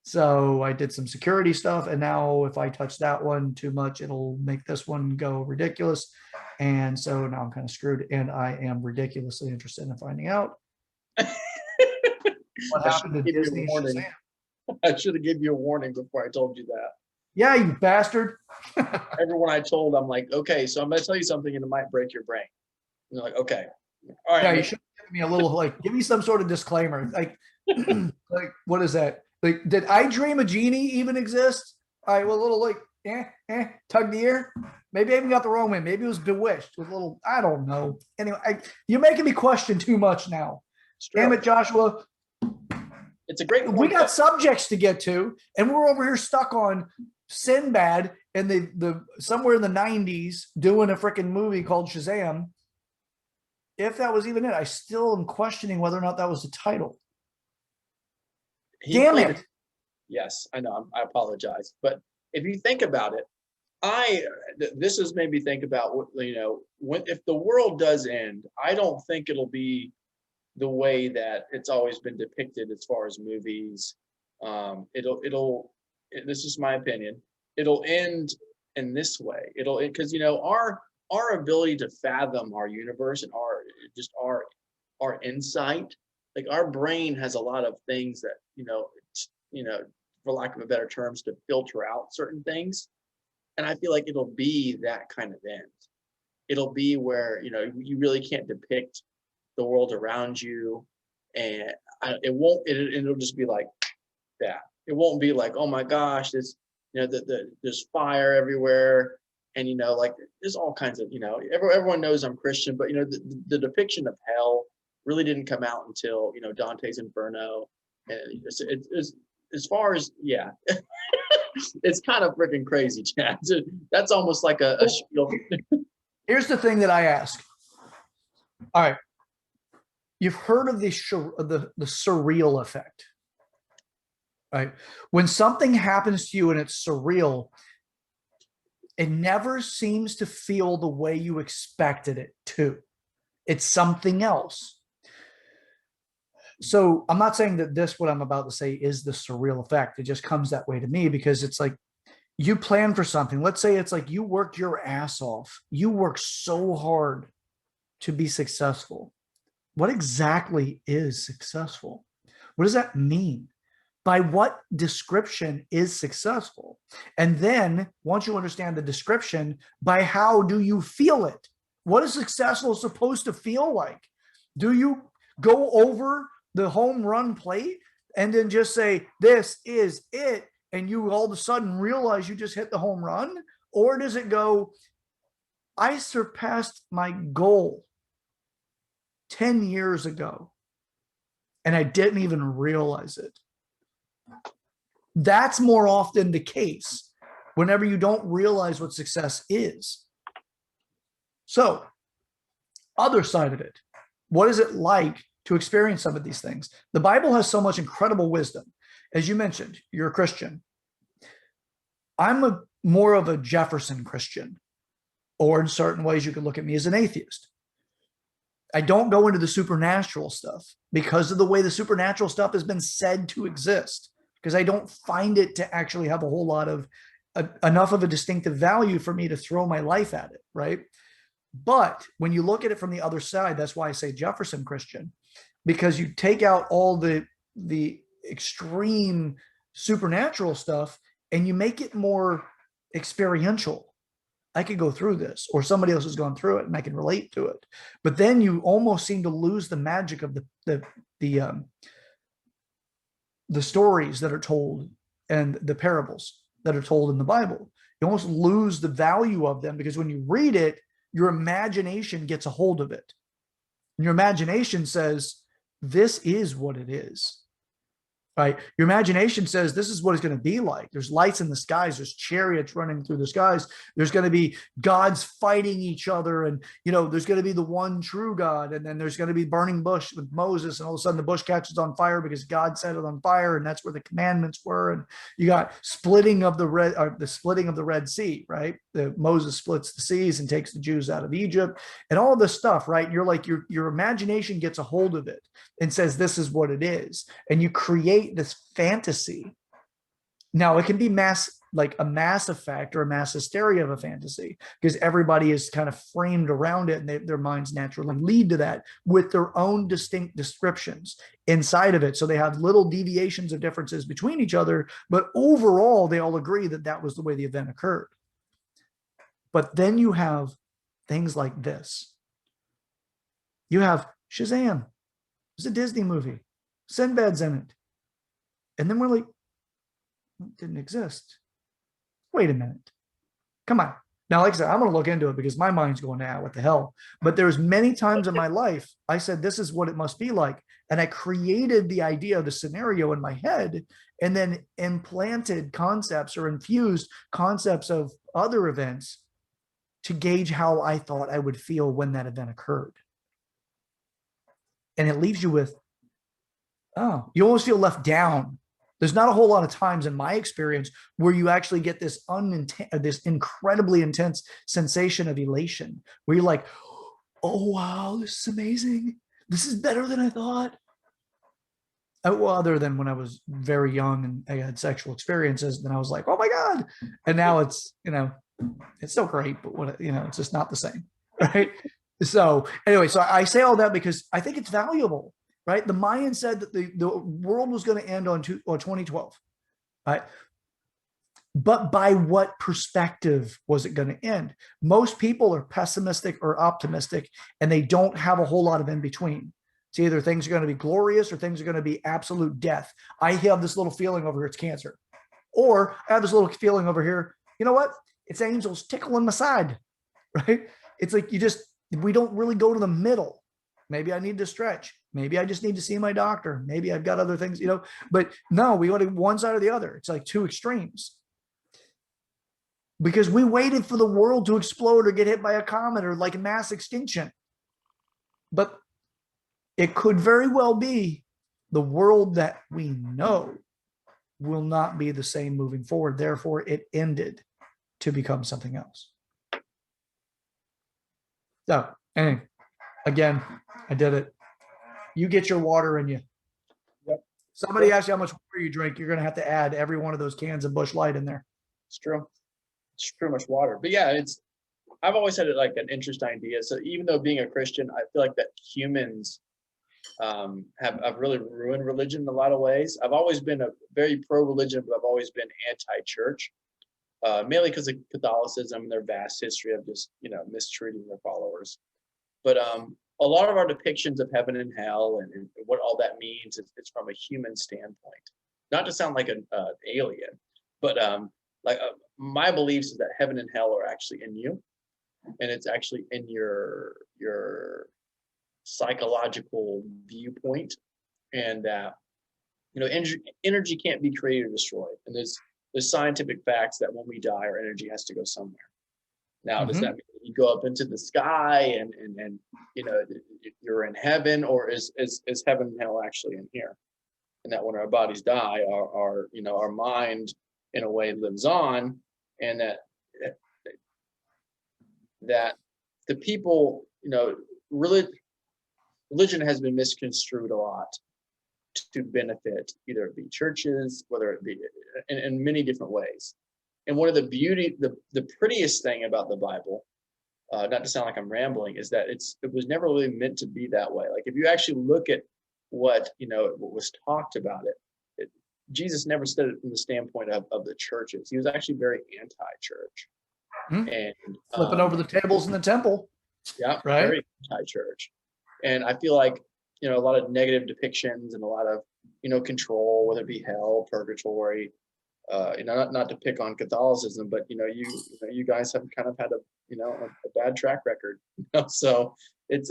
So I did some security stuff, and now if I touch that one too much, it'll make this one go ridiculous. And so now I'm kind of screwed, and I am ridiculously interested in finding out what happened to Disney Shazam. I should have given you a warning before I told you that. Yeah, you bastard. Everyone I told, I'm like, okay, so I'm going to tell you something and it might break your brain. And they're like, okay. All right. Yeah, you should give me a little, like, give me some sort of disclaimer. Like, like, what is that? Like, did I Dream a Genie even exist? All right, well, a little, like, tug the ear. Maybe I even got the wrong one. Maybe it was Bewitched with a little, I don't know. Anyway, you're making me question too much now. Damn it, Joshua. It's a great point. We got subjects to get to, and we're over here stuck on Sinbad and the somewhere in the 90s doing a freaking movie called Shazam. If that was even it, I still am questioning whether or not that was the title. Damn it. Yes, I know. I apologize. But if you think about it, this has made me think about what, if the world does end, I don't think it'll be the way that it's always been depicted as far as movies. This is my opinion. It'll end in this way. Because our ability to fathom our universe and our insight, like, our brain has a lot of things that for lack of a better terms, to filter out certain things. And I feel like it'll be that kind of end. It'll be where you really can't depict the world around you, and it'll just be like that. It won't be like, oh my gosh, this there's fire everywhere, and like there's all kinds of everyone knows I'm Christian, but the depiction of hell really didn't come out until Dante's Inferno, and it's as far as it's kind of freaking crazy, Chad. That's almost like a shield. Here's the thing that I ask. All right. You've heard of the surreal effect, right? When something happens to you and it's surreal, it never seems to feel the way you expected it to. It's something else. So I'm not saying that what I'm about to say is the surreal effect. It just comes that way to me because it's like you plan for something. Let's say it's like you worked your ass off. You worked so hard to be successful. What exactly is successful? What does that mean? By what description is successful? And then once you understand the description, by how do you feel it? What is successful supposed to feel like? Do you go over the home run plate and then just say, this is it, and you all of a sudden realize you just hit the home run? Or does it go, I surpassed my goal 10 years ago, and I didn't even realize it? That's more often the case whenever you don't realize what success is. So, other side of it, what is it like to experience some of these things? The Bible has so much incredible wisdom. As you mentioned, you're a Christian. I'm more of a Jefferson Christian, or in certain ways you could look at me as an atheist. I don't go into the supernatural stuff because of the way the supernatural stuff has been said to exist, because I don't find it to actually have a whole lot of enough of a distinctive value for me to throw my life at it, right? But when you look at it from the other side, that's why I say Jefferson Christian, because you take out all the extreme supernatural stuff and you make it more experiential. I could go through this, or somebody else has gone through it and I can relate to it. But then you almost seem to lose the magic of the stories that are told and the parables that are told in the Bible. You almost lose the value of them, because when you read it, your imagination gets a hold of it. And your imagination says, this is what it is. Right? Your imagination says, this is what it's going to be like. There's lights in the skies. There's chariots running through the skies. There's going to be gods fighting each other. And, there's going to be the one true God. And then there's going to be burning bush with Moses. And all of a sudden the bush catches on fire because God set it on fire. And that's where the commandments were. And you got the splitting of the Red Sea, right? Moses splits the seas and takes the Jews out of Egypt and all of this stuff, right? And you're like, your imagination gets a hold of it and says, this is what it is. And you create this fantasy. Now it can be like a mass effect or a mass hysteria of a fantasy, because everybody is kind of framed around it, and their minds naturally lead to that with their own distinct descriptions inside of it. So they have little deviations of differences between each other, but overall they all agree that that was the way the event occurred. But then you have things like this. You have Shazam. It's a Disney movie. Sinbad's in it. And then we're like, it didn't exist. Wait a minute. Come on. Now, like I said, I'm going to look into it because my mind's going, what the hell? But there's many times in my life, I said, this is what it must be like. And I created the idea of the scenario in my head, and then implanted concepts or infused concepts of other events to gauge how I thought I would feel when that event occurred. And it leaves you with, you almost feel left down. There's not a whole lot of times in my experience where you actually get this incredibly intense sensation of elation, where you're like, oh, wow, this is amazing. This is better than I thought. Well, other than when I was very young and I had sexual experiences, then I was like, oh my God. And now it's, it's still great, but it's just not the same. Right. So anyway, so I say all that because I think it's valuable. Right? The Mayans said that the world was going to end on 2012. Right? But by what perspective was it going to end? Most people are pessimistic or optimistic, and they don't have a whole lot of in between. It's either things are going to be glorious or things are going to be absolute death. I have this little feeling over here, it's cancer. Or I have this little feeling over here, you know what? It's angels tickling my side. Right? It's like we don't really go to the middle. Maybe I need to stretch. Maybe I just need to see my doctor. Maybe I've got other things, but no, we go to one side or the other. It's like two extremes, because we waited for the world to explode or get hit by a comet or like a mass extinction. But it could very well be the world that we know will not be the same moving forward. Therefore, it ended to become something else. So, anyway, again, I did it. You get your water in you. Yep. Somebody asks you how much water you drink, you're going to have to add every one of those cans of Busch Light in there. It's true. It's pretty much water. But yeah, I've always had it like an interesting idea. So even though being a Christian, I feel like that humans have really ruined religion in a lot of ways. I've always been a very pro-religion, but I've always been anti-church, mainly because of Catholicism and their vast history of just, mistreating their followers. But a lot of our depictions of heaven and hell and what all that means is it's from a human standpoint. Not to sound like an alien, but my beliefs is that heaven and hell are actually in you, and it's actually in your psychological viewpoint, and that energy can't be created or destroyed, and there's scientific facts that when we die, our energy has to go somewhere. Now, does that mean you go up into the sky and you're in heaven, or is heaven and hell actually in here? And that when our bodies die, our mind in a way lives on, and that the people, religion has been misconstrued a lot to benefit either it be churches, whether it be in many different ways. And one of the prettiest thing about the Bible, not to sound like I'm rambling, is that it was never really meant to be that way. Like if you actually look at what was talked about it, Jesus never said it from the standpoint of the churches. He was actually very anti-church. And flipping over the tables in the temple. Yeah, right. Very anti-church. And I feel like a lot of negative depictions and a lot of control, whether it be hell, purgatory. Not to pick on Catholicism, but you guys have kind of had a bad track record. So it's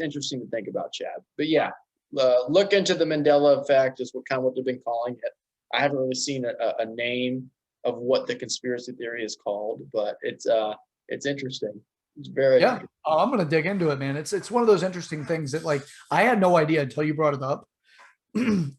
interesting to think about, Chad. But yeah, look into the Mandela effect is what they've been calling it. I haven't really seen a name of what the conspiracy theory is called, but it's interesting. It's very interesting. I'm gonna dig into it, man. It's one of those interesting things that like I had no idea until you brought it up.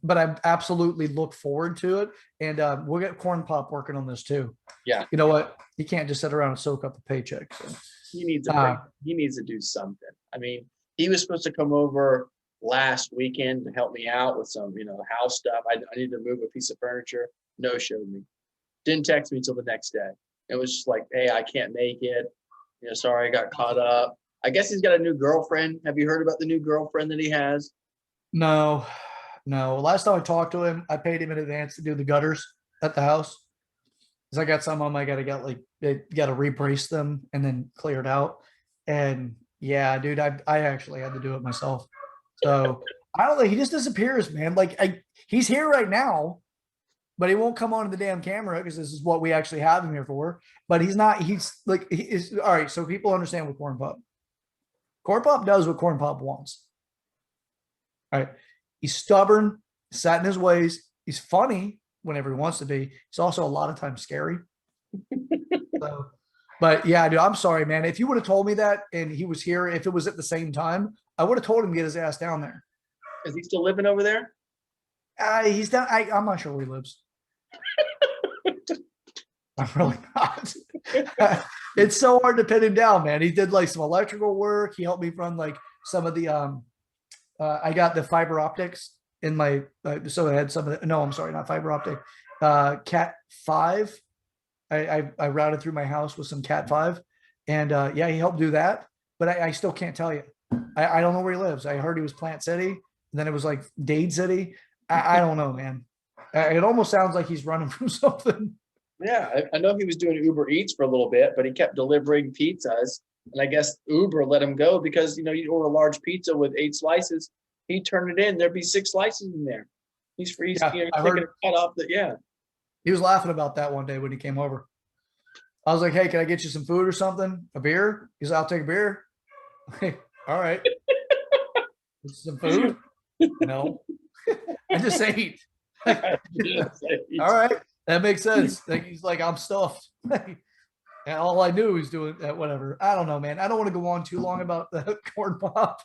But I absolutely look forward to it, and we'll get Corn Pop working on this too. Yeah, you know what? He can't just sit around and soak up a paycheck. So. He needs to do something. I mean, he was supposed to come over last weekend to help me out with some house stuff. I need to move a piece of furniture. No showed me. Didn't text me till the next day. It was just like, hey, I can't make it. Sorry, I got caught up. I guess he's got a new girlfriend. Have you heard about the new girlfriend that he has? No. Last time I talked to him, I paid him in advance to do the gutters at the house. Because I got some of them, I got to rebrace them and then clear it out. And yeah, dude, I actually had to do it myself. So I don't know. He just disappears, man. Like he's here right now, but he won't come onto the damn camera because this is what we actually have him here for. But he's not. He's like he is all right. So people understand what Corn Pop. Corn Pop does what Corn Pop wants. All right. He's stubborn, set in his ways. He's funny whenever he wants to be. He's also a lot of times scary. But yeah, dude, I'm sorry, man. If you would have told me that and he was here, if it was at the same time, I would have told him to get his ass down there. Is he still living over there? He's down. I'm not sure where he lives. I'm really not. It's so hard to pin him down, man. He did like some electrical work. He helped me run like some of the I got the fiber optics in my, so I had some of the, no, I'm sorry, not fiber optic, Cat 5. I routed through my house with some Cat 5. And yeah, he helped do that, but I still can't tell you. I don't know where he lives. I heard he was Plant City, and then it was like Dade City. I don't know, man. It almost sounds like he's running from something. Yeah, I know he was doing Uber Eats for a little bit, but he kept delivering pizzas. And I guess Uber let him go because, you order a large pizza with 8 slices. He'd turn it in. There'd be 6 slices in there. He's free. Yeah, taking a cut off the, yeah. He was laughing about that one day when he came over. I was like, hey, can I get you some food or something? A beer? He's like, I'll take a beer. All right. Some food? No. I just ate. All right. That makes sense. Like, he's like, I'm stuffed. And all I knew was doing that, whatever. I don't know, man. I don't want to go on too long about the Corn Pop.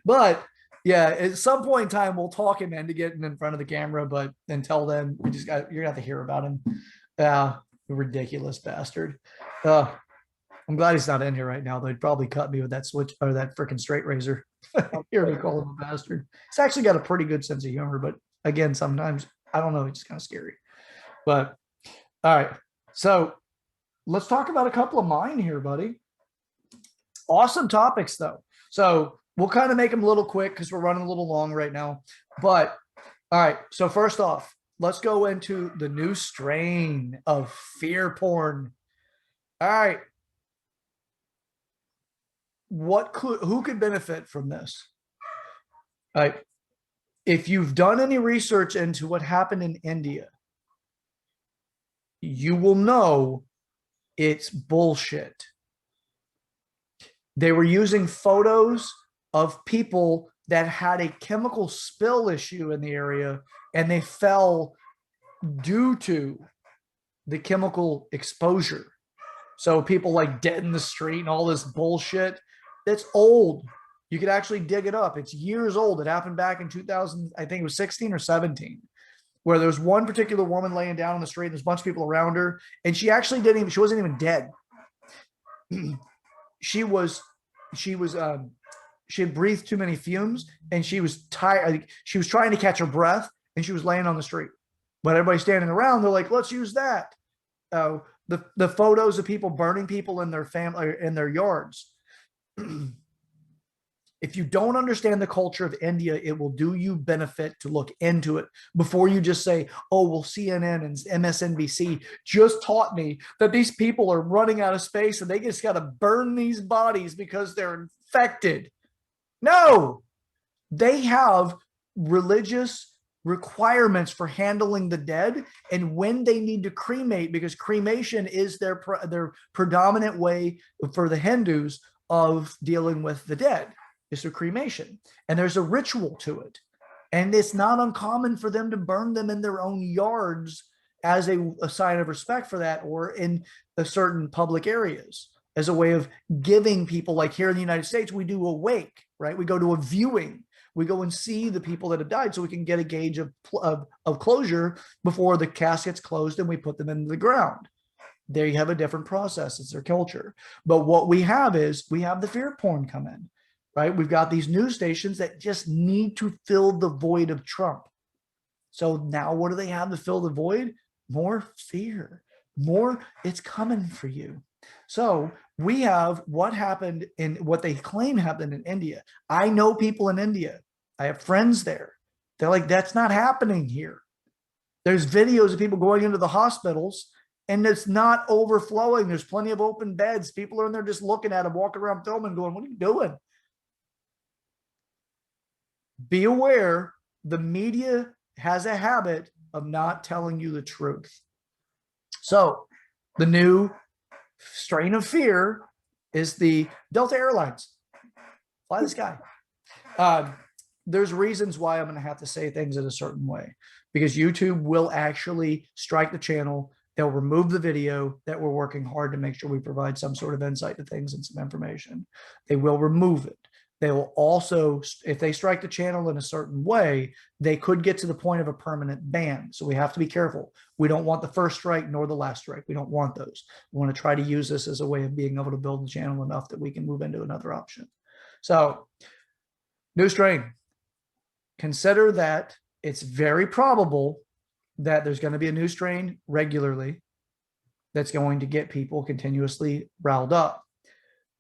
But yeah, at some point in time, we'll talk him into getting in front of the camera. But until then, you're gonna have to hear about him. Ridiculous bastard. I'm glad he's not in here right now. They'd probably cut me with that switch or that freaking straight razor. Hear me call him a bastard. He's actually got a pretty good sense of humor, but again, sometimes I don't know, it's kind of scary. But all right, so let's talk about a couple of mine here, buddy. Awesome topics, though. So we'll kind of make them a little quick because we're running a little long right now. But all right, so first off, let's go into the new strain of fear porn. All right. who could benefit from this? If you've done any research into what happened in India, you will know it's bullshit. They were using photos of people that had a chemical spill issue in the area, and they fell due to the chemical exposure. So people like dead in the street and all this bullshit. That's old. You could actually dig it up. It's years old. It happened back in 2000, I think it was 16 or 17, where there was one particular woman laying down on the street. There's a bunch of people around her, and she actually she wasn't even dead. she had breathed too many fumes, and she was tired. She was trying to catch her breath, and she was laying on the street. But everybody standing around, they're like, let's use that. The photos of people burning people in their family, in their yards. If you don't understand the culture of India, it will do you benefit to look into it before you just say, oh, well, CNN and MSNBC just taught me that these people are running out of space and they just got to burn these bodies because they're infected. No, they have religious requirements for handling the dead and when they need to cremate, because cremation is their predominant way for the Hindus of dealing with the dead. Is through cremation, and there's a ritual to it, and it's not uncommon for them to burn them in their own yards as a sign of respect for that, or in a certain public areas as a way of giving people, like here in the United States, we do a wake, right? We go to a viewing, we go and see the people that have died so we can get a gauge of closure before the casket's closed and we put them into the ground. They have a different process. It's their culture. But what we have is we have the fear porn come in. Right? We've got these news stations that just need to fill the void of Trump. So now what do they have to fill the void? More fear, more it's coming for you. So we have what happened in what they claim happened in India. I know people in India. I have friends there. They're like, that's not happening here. There's videos of people going into the hospitals and it's not overflowing. There's plenty of open beds. People are in there just looking at them, walking around filming, going, what are you doing? Be aware, the media has a habit of not telling you the truth. So the new strain of fear is the Delta Airlines. Fly the sky. There's reasons why I'm going to have to say things in a certain way, because YouTube will actually strike the channel. They'll remove the video that we're working hard to make sure we provide some sort of insight to things and some information. They will remove it. They will also, if they strike the channel in a certain way, they could get to the point of a permanent ban. So we have to be careful. We don't want the first strike nor the last strike. We don't want those. We want to try to use this as a way of being able to build the channel enough that we can move into another option. So, new strain. Consider that it's very probable that there's going to be a new strain regularly that's going to get people continuously riled up.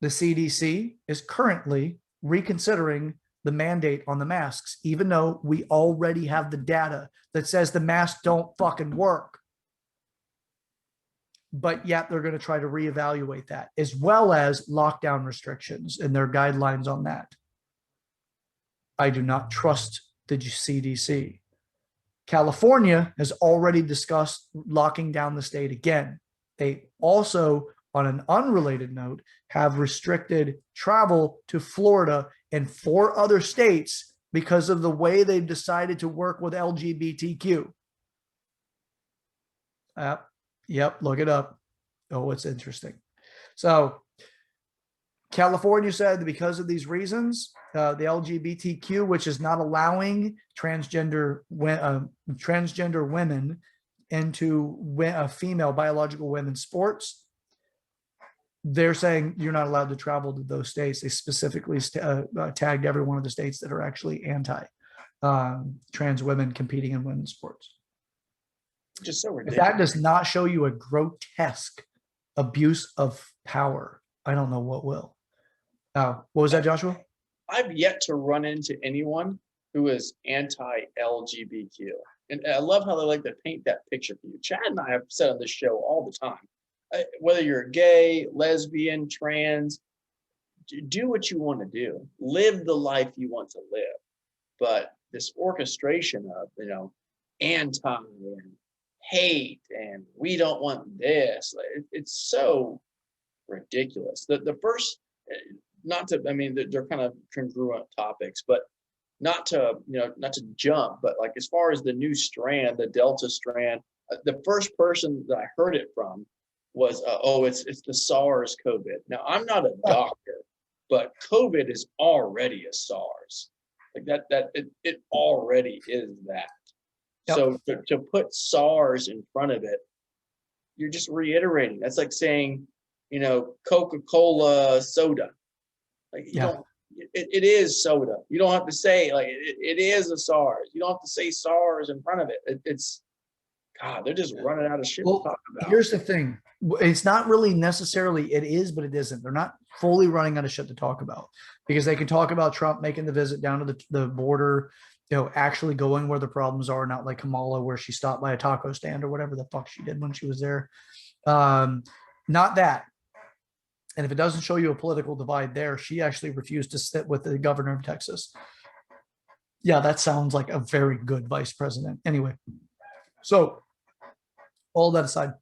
The CDC is currently reconsidering the mandate on the masks, even though we already have the data that says the masks don't fucking work. But yet they're going to try to reevaluate that, as well as lockdown restrictions and their guidelines on that. I do not trust the CDC. California has already discussed locking down the state again. They also, on an unrelated note, have restricted travel to Florida and 4 other states because of the way they've decided to work with LGBTQ. Yep, look it up. Oh, it's interesting. So California said that because of these reasons, the LGBTQ, which is not allowing transgender women into female biological women's sports, they're saying you're not allowed to travel to those states. They specifically tagged every one of the states that are actually anti trans women competing in women's sports. Just so ridiculous. If that does not show you a grotesque abuse of power, I don't know what will. What was that, Joshua? I've yet to run into anyone who is anti-LGBTQ. And I love how they like to paint that picture for you. Chad and I have said on this show all the time, whether you're gay, lesbian, trans, do what you want to do, live the life you want to live. But this orchestration of, anti and hate and we don't want this, it's so ridiculous. The first, not to, I mean, they're kind of congruent topics, but not to jump, but like as far as the new strand, the Delta strand, the first person that I heard it from was, it's the SARS COVID. Now, I'm not a doctor, but COVID is already a SARS. Like it already is that. Yep. So to put SARS in front of it, you're just reiterating. That's like saying, Coca-Cola soda. Like you don't. It is soda. You don't have to say like it is a SARS. You don't have to say SARS in front of it. It's God. They're just running out of shit to talk about. Here's the thing. It's not really necessarily it is, but it isn't. They're not fully running out of shit to talk about because they can talk about Trump making the visit down to the border, actually going where the problems are, not like Kamala where she stopped by a taco stand or whatever the fuck she did when she was there. Not that. And if it doesn't show you a political divide there, she actually refused to sit with the governor of Texas. Yeah, that sounds like a very good vice president. Anyway, so all that aside,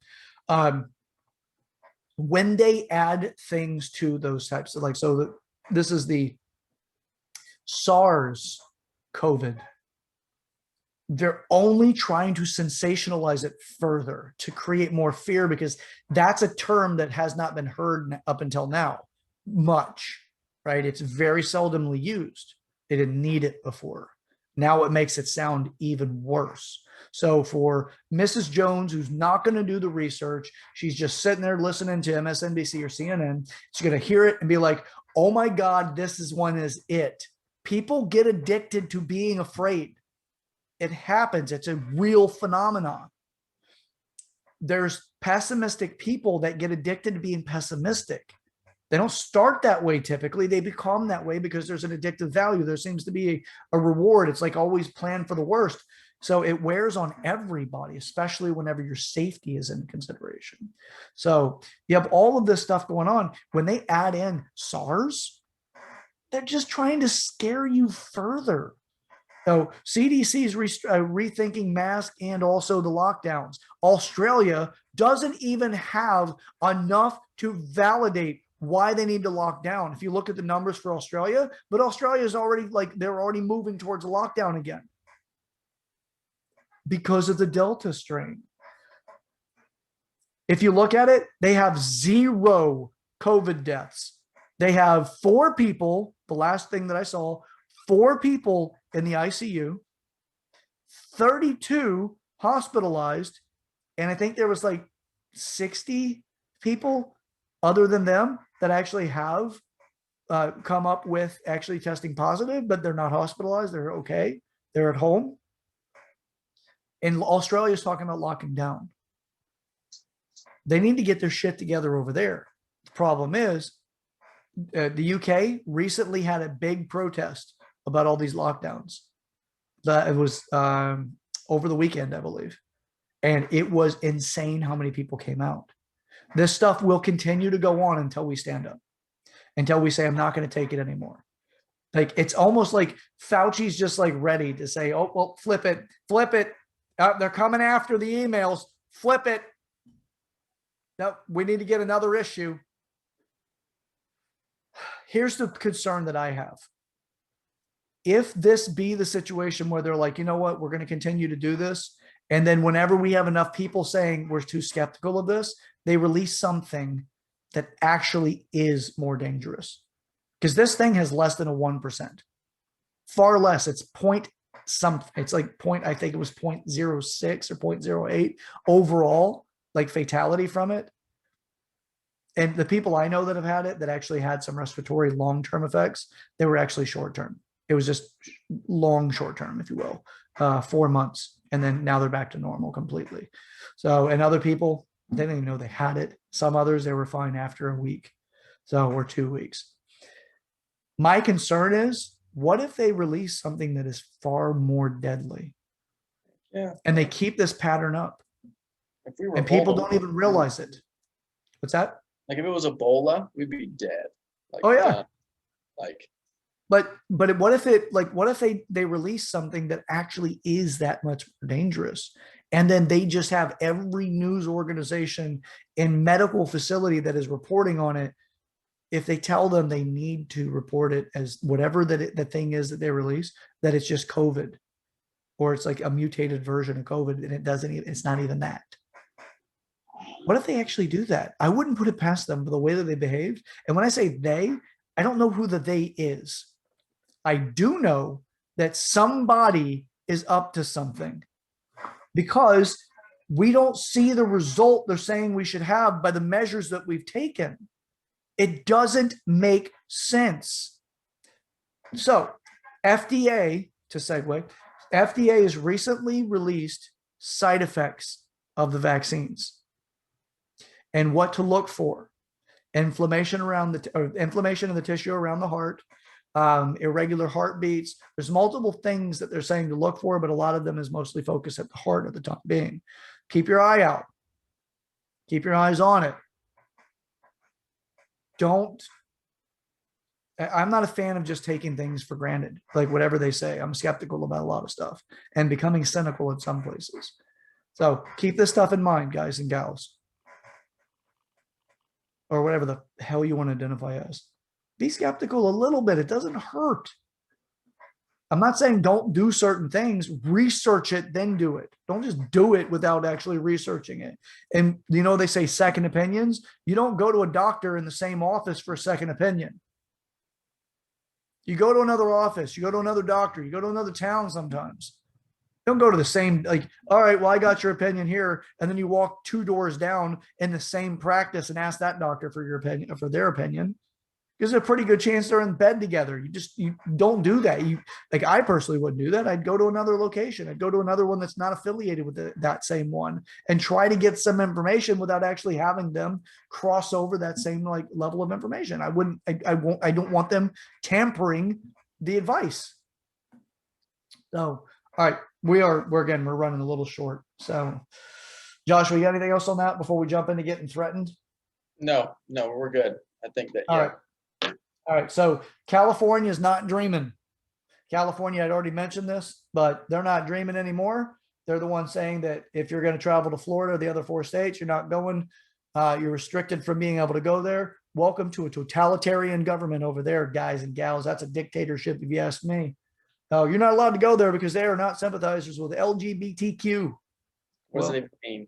when they add things to those types of this is the SARS COVID. They're only trying to sensationalize it further to create more fear because that's a term that has not been heard up until now much, right? It's very seldomly used. They didn't need it before. Now it makes it sound even worse. So for Mrs. Jones, who's not going to do the research, she's just sitting there listening to MSNBC or CNN. She's going to hear it and be like, oh my God, this is one is it. People get addicted to being afraid. It happens. It's a real phenomenon. There's pessimistic people that get addicted to being pessimistic. They don't start that way typically. They become that way because there's an addictive value. There seems to be a reward. It's like always plan for the worst. So it wears on everybody, especially whenever your safety is in consideration. So you have all of this stuff going on. When they add in SARS, they're just trying to scare you further. So CDC is rethinking masks and also the lockdowns. Australia doesn't even have enough to validate why they need to lock down. If you look at the numbers for Australia, but Australia is already they're already moving towards a lockdown again because of the Delta strain. If you look at it, they have 0 COVID deaths. They have 4 people, the last thing that I saw, 4 people in the ICU, 32 hospitalized, and I think there was 60 people other than them that actually have come up with actually testing positive, but they're not hospitalized. They're okay. They're at home. And Australia is talking about locking down. They need to get their shit together over there. The problem is the UK recently had a big protest about all these lockdowns. It was over the weekend, I believe. And it was insane how many people came out. This stuff will continue to go on until we stand up, until we say, I'm not going to take it anymore. It's almost like Fauci's just ready to say, oh, well, flip it. They're coming after the emails. Flip it. No, we need to get another issue. Here's the concern that I have. If this be the situation where they're like, you know what, we're going to continue to do this. And then whenever we have enough people saying we're too skeptical of this, they release something that actually is more dangerous. Because this thing has less than a 1%. Far less. It's point something. It's I think it was 0.06 or 0.08 overall, fatality from it. And the people I know that have had it, that actually had some respiratory long-term effects, they were actually short-term. It was just long short-term, if you will, 4 months. And then now they're back to normal completely. So, and other people, they didn't even know they had it. Some others, they were fine after a week. So, or 2 weeks. My concern is, what if they release something that is far more deadly? Yeah. And they keep this pattern up. And people don't even realize it. What's that? If it was Ebola, we'd be dead. Oh yeah. Like, But what if they release something that actually is that much more dangerous, and then they just have every news organization and medical facility that is reporting on it, if they tell them they need to report it as whatever the thing is that they release, that it's just COVID, or it's like a mutated version of COVID, and it's not even that. What if they actually do that? I wouldn't put it past them for the way that they behaved. And when I say they, I don't know who the they is. I do know that somebody is up to something, because we don't see the result they're saying we should have by the measures that we've taken. It doesn't make sense. So FDA, to segue, FDA has recently released side effects of the vaccines and what to look for. Inflammation inflammation in the tissue around the heart, irregular heartbeats. There's multiple things that they're saying to look for, but a lot of them is mostly focused at the heart at the time being. Keep your eye out. Keep your eyes on it. I'm not a fan of just taking things for granted, like whatever they say. I'm skeptical about a lot of stuff and becoming cynical in some places. So keep this stuff in mind, guys and gals, or whatever the hell you want to identify as. Be skeptical a little bit. It doesn't hurt. I'm not saying don't do certain things. Research it, then do it. Don't just do it without actually researching it. And they say second opinions. You don't go to a doctor in the same office for a second opinion. You go to another office. You go to another doctor. You go to another town sometimes. Don't go to the same, like, all right, well, I got your opinion here. And then you walk 2 doors down in the same practice and ask that doctor for your opinion, for their opinion. Because there's a pretty good chance they're in bed together. You don't do that. Like, I personally wouldn't do that. I'd go to another location. I'd go to another one that's not affiliated with that same one and try to get some information without actually having them cross over that same like level of information. I don't want them tampering the advice. So, all right, we're running a little short. So, Josh, we got anything else on that before we jump into getting threatened? No, we're good. I think that, yeah. All right. All right, so California is not dreaming. California, I'd already mentioned this, but they're not dreaming anymore. They're the ones saying that if you're going to travel to Florida or the other 4 states, you're not going. You're restricted from being able to go there. Welcome to a totalitarian government over there, guys and gals. That's a dictatorship, if you ask me. No, you're not allowed to go there because they are not sympathizers with LGBTQ. What does it even mean?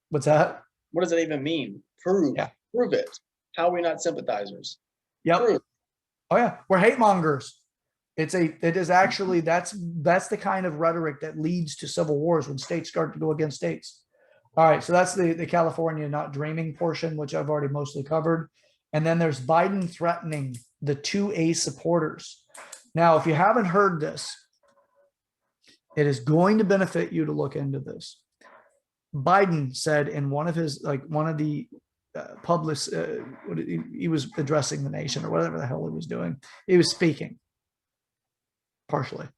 What's that? What does it even mean? Prove it. How are we not sympathizers? Yep. Proof. Oh yeah, we're hate mongers. It is actually that's the kind of rhetoric that leads to civil wars when states start to go against states. All right, so that's the California not dreaming portion, which I've already mostly covered. And then there's Biden threatening the 2A supporters. Now, if you haven't heard this, it is going to benefit you to look into this. Biden said in one of the public, he was addressing the nation or whatever the hell he was doing. He was speaking partially.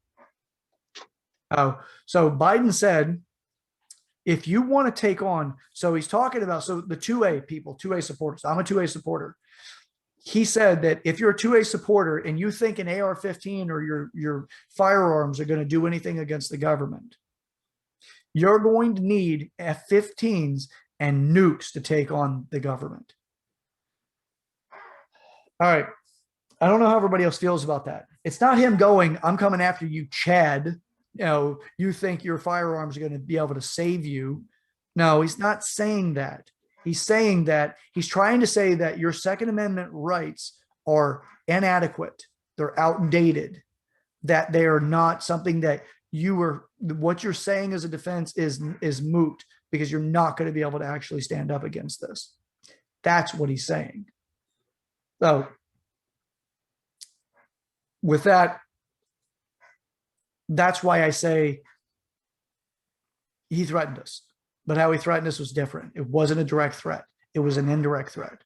So Biden said, if you want to take on, so he's talking about, so the 2A people, 2A supporters, I'm a 2A supporter. He said that if you're a 2A supporter and you think an AR-15 or your firearms are going to do anything against the government, you're going to need F-15s and nukes to take on the government. All right. I don't know how everybody else feels about that. It's not him going, I'm coming after you, Chad. You think your firearms are going to be able to save you. No, he's not saying that. He's saying that he's trying to say that your Second Amendment rights are inadequate. They're outdated, that they are not something that what you're saying as a defense is moot, because you're not going to be able to actually stand up against this. That's what he's saying. So with that, that's why I say he threatened us. But how he threatened us was different. It wasn't a direct threat. It was an indirect threat.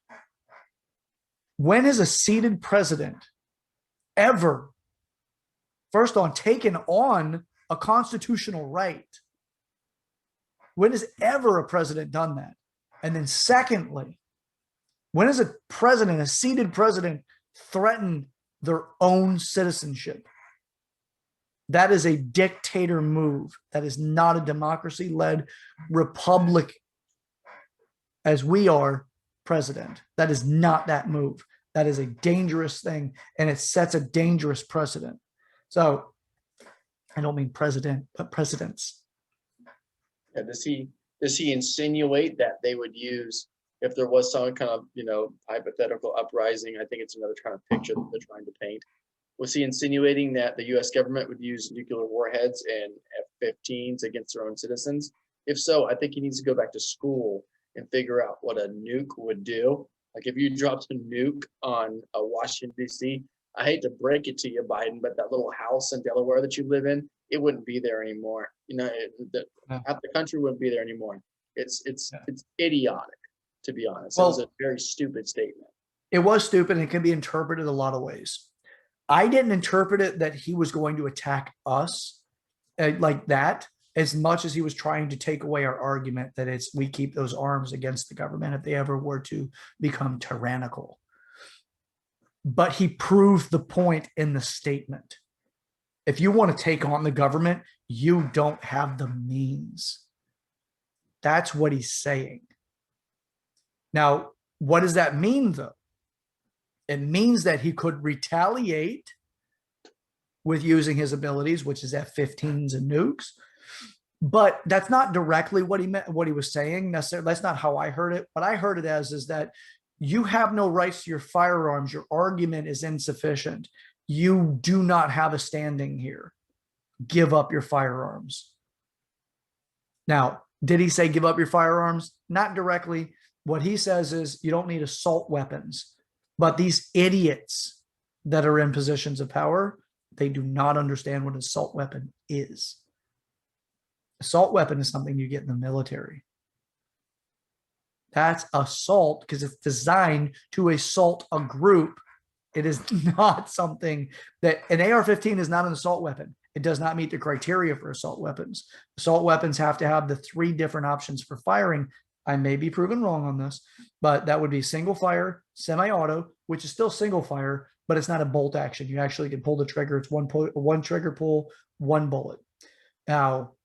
When is a seated president ever, first on, taken on a constitutional right? When has ever a president done that? And then secondly, when has a president, a seated president, threatened their own citizenship. That is a dictator move. That is not a democracy-led republic as we are president. That is not that move. That is a dangerous thing, and it sets a dangerous precedent. So I don't mean president, but precedents. Yeah, does he insinuate that they would use, if there was some kind of, hypothetical uprising? I think it's another kind of picture that they're trying to paint. Was he insinuating that the U.S. government would use nuclear warheads and F-15s against their own citizens? If so, I think he needs to go back to school and figure out what a nuke would do. Like if you dropped a nuke on Washington, D.C., I hate to break it to you, Biden, but that little house in Delaware that you live in, it wouldn't be there anymore. Half the country wouldn't be there anymore. It's idiotic, to be honest. It was a very stupid statement. It was stupid, and it can be interpreted a lot of ways. I didn't interpret it that he was going to attack us like that, as much as he was trying to take away our argument that we keep those arms against the government if they ever were to become tyrannical. But he proved the point in the statement. If you want to take on the government, you don't have the means. That's what he's saying. Now, what does that mean, though? It means that he could retaliate with using his abilities, which is F-15s and nukes. But that's not directly what he meant, what he was saying necessarily. That's not how I heard it. What I heard it as is that you have no rights to your firearms. Your argument is insufficient. You do not have a standing here. Give up your firearms. Now, did he say give up your firearms? Not directly. What he says is you don't need assault weapons. But these idiots that are in positions of power, they do not understand what an assault weapon is. Assault weapon is something you get in the military. That's assault because it's designed to assault a group. It is not something that an AR-15 is not an assault weapon. It does not meet the criteria for assault weapons. Assault weapons have to have the 3 different options for firing. I may be proven wrong on this, but that would be single fire, semi-auto, which is still single fire, but it's not a bolt action. You actually can pull the trigger. It's one trigger pull, 1 bullet. Now,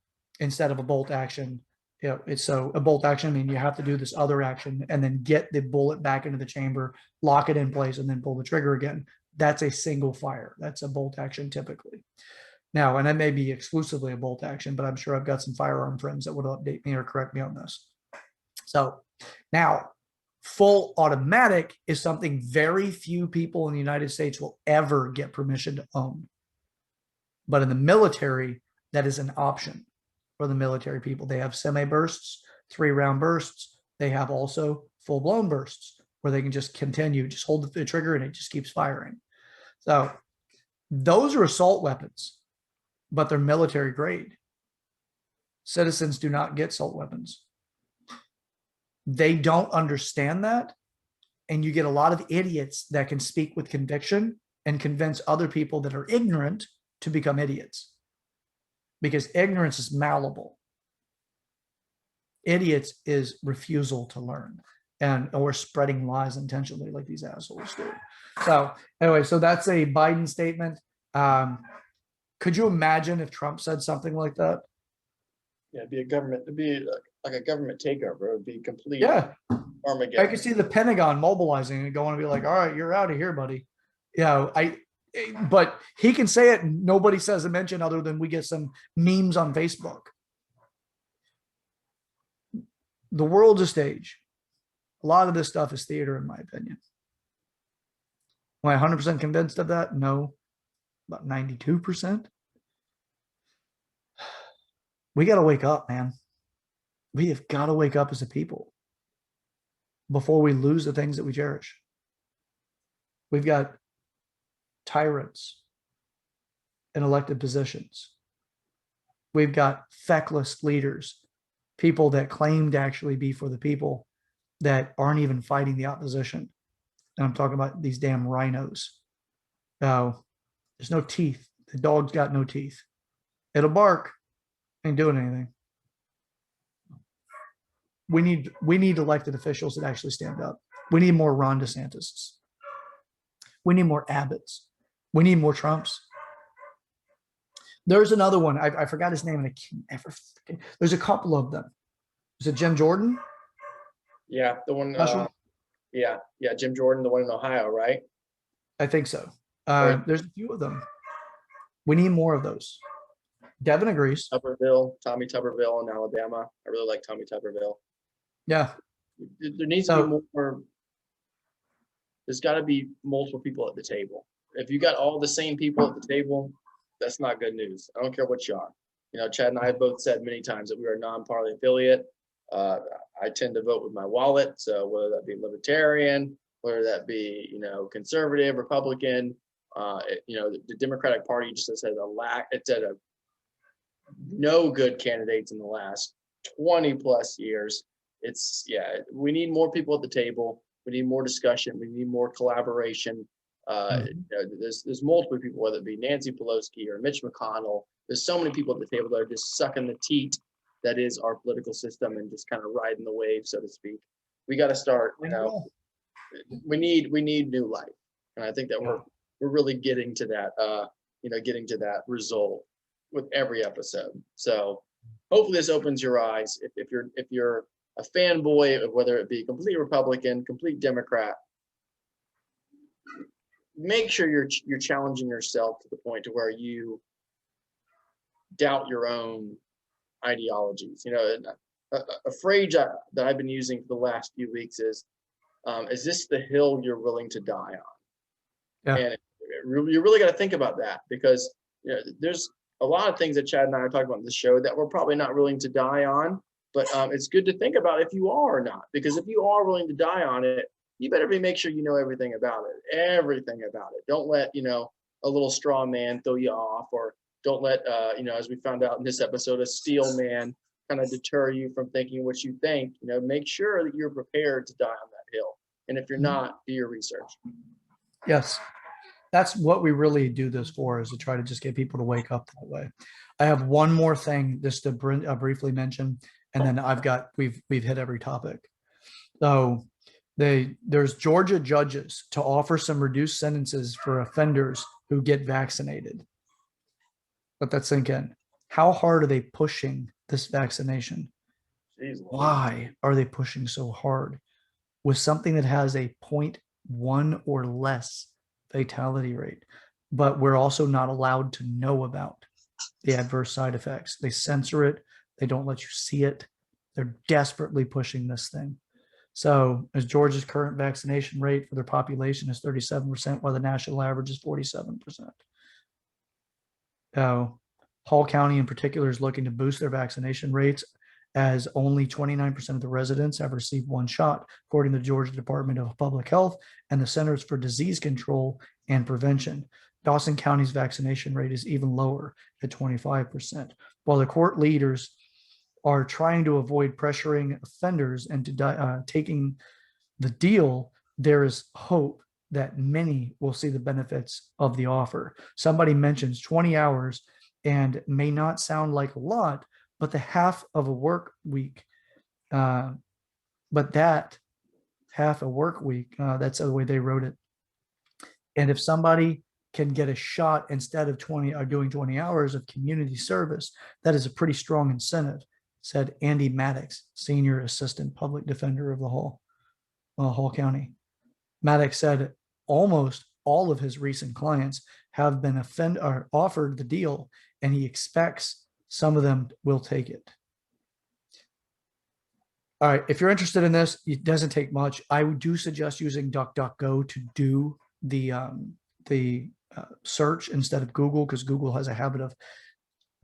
instead of a bolt action, it's a bolt action. I mean, you have to do this other action and then get the bullet back into the chamber, lock it in place, and then pull the trigger again. That's a single fire. That's a bolt action typically. Now, and that may be exclusively a bolt action, but I'm sure I've got some firearm friends that would update me or correct me on this. So now, full automatic is something very few people in the United States will ever get permission to own. But in the military, that is an option for the military people. They have semi-bursts, 3-round bursts. They have also full-blown bursts where they can just continue, just hold the trigger and it just keeps firing. So those are assault weapons, but they're military grade. Citizens do not get assault weapons. They don't understand that. And you get a lot of idiots that can speak with conviction and convince other people that are ignorant to become idiots. Because ignorance is malleable. Idiots is refusal to learn or spreading lies intentionally like these assholes do. So anyway, so that's a Biden statement. Could you imagine if Trump said something like that? Yeah, it'd be like a government takeover. It would be complete Armageddon. I could see the Pentagon mobilizing and going to be like, all right, you're out of here, buddy. But he can say it. Nobody says a mention other than we get some memes on Facebook. The world's a stage. A lot of this stuff is theater, in my opinion. Am I 100% convinced of that? No. About 92%. We got to wake up, man. We have got to wake up as a people before we lose the things that we cherish. We've got tyrants in elected positions. We've got feckless leaders, people that claim to actually be for the people that aren't even fighting the opposition. And I'm talking about these damn rhinos. Now, there's no teeth. The dog's got no teeth. It'll bark. Ain't doing anything. We need elected officials that actually stand up. We need more Ron DeSantis. We need more Abbotts. We need more Trumps. There's another one. I forgot his name, and I can't ever. There's a couple of them. Is it Jim Jordan? Yeah, the one. Joshua? Yeah, Jim Jordan, the one in Ohio, right? I think so. Or There's a few of them. We need more of those. Devin agrees. Tommy Tuberville in Alabama. I really like Tommy Tuberville. Yeah. There needs to be more. There's got to be multiple people at the table. If you got all the same people at the table, that's not good news. I don't care what you are. You know, Chad and I have both said many times that we are a non-party affiliate. I tend to vote with my wallet. So whether that be libertarian, whether that be, you know, conservative, Republican, you know, the Democratic Party just has had it's had no good candidates in the last 20 plus years. We need more people at the table. We need more discussion. We need more collaboration. You know, there's multiple people, whether it be Nancy Pelosi or Mitch McConnell. There's so many people at the table that are just sucking the teat that is our political system and just kind of riding the wave, so to speak. We got to start. You know, we need new life, and I think that we're really getting to that. You know, getting to that result with every episode. So hopefully this opens your eyes. If you're a fanboy of whether it be complete Republican, complete Democrat, make sure you're challenging yourself to the point to where you doubt your own ideologies. You know, a phrase that I've been using for the last few weeks is this the hill you're willing to die on? Yeah. And you really got to think about that, because you know, there's a lot of things that Chad and I are talking about in the show that we're probably not willing to die on, but it's good to think about if you are or not, because if you are willing to die on it, you better make sure you know everything about it. Don't let, you know, a little straw man throw you off, or don't let, you know, as we found out in this episode, a steel man kind of deter you from thinking what you think. You know, make sure that you're prepared to die on that hill. And if you're not, do your research. Yes. That's what we really do this for, is to try to just get people to wake up that way. I have one more thing just to briefly mention, and then we've hit every topic. So there's Georgia judges to offer some reduced sentences for offenders who get vaccinated. Let that sink in. How hard are they pushing this vaccination? Jeez, why are they pushing so hard with something that has a 0.1 or less fatality rate, but we're also not allowed to know about the adverse side effects? They censor it. They don't let you see it. They're desperately pushing this thing. So as Georgia's current vaccination rate for their population is 37%, while the national average is 47%. Hall County in particular is looking to boost their vaccination rates, as only 29% of the residents have received one shot, according to the Georgia Department of Public Health and the Centers for Disease Control and Prevention. Dawson County's vaccination rate is even lower at 25%. While the court leaders are trying to avoid pressuring offenders into taking the deal, there is hope that many will see the benefits of the offer. Somebody mentions 20 hours, and may not sound like a lot, but the half of a work week, that's the way they wrote it. And if somebody can get a shot instead of doing 20 hours of community service, that is a pretty strong incentive, said Andy Maddox, Senior Assistant Public Defender of the Hall County. Maddox said almost all of his recent clients have been offered the deal, and he expects some of them will take it. All right, if you're interested in this, it doesn't take much. I do suggest using DuckDuckGo to do the search instead of Google, because Google has a habit of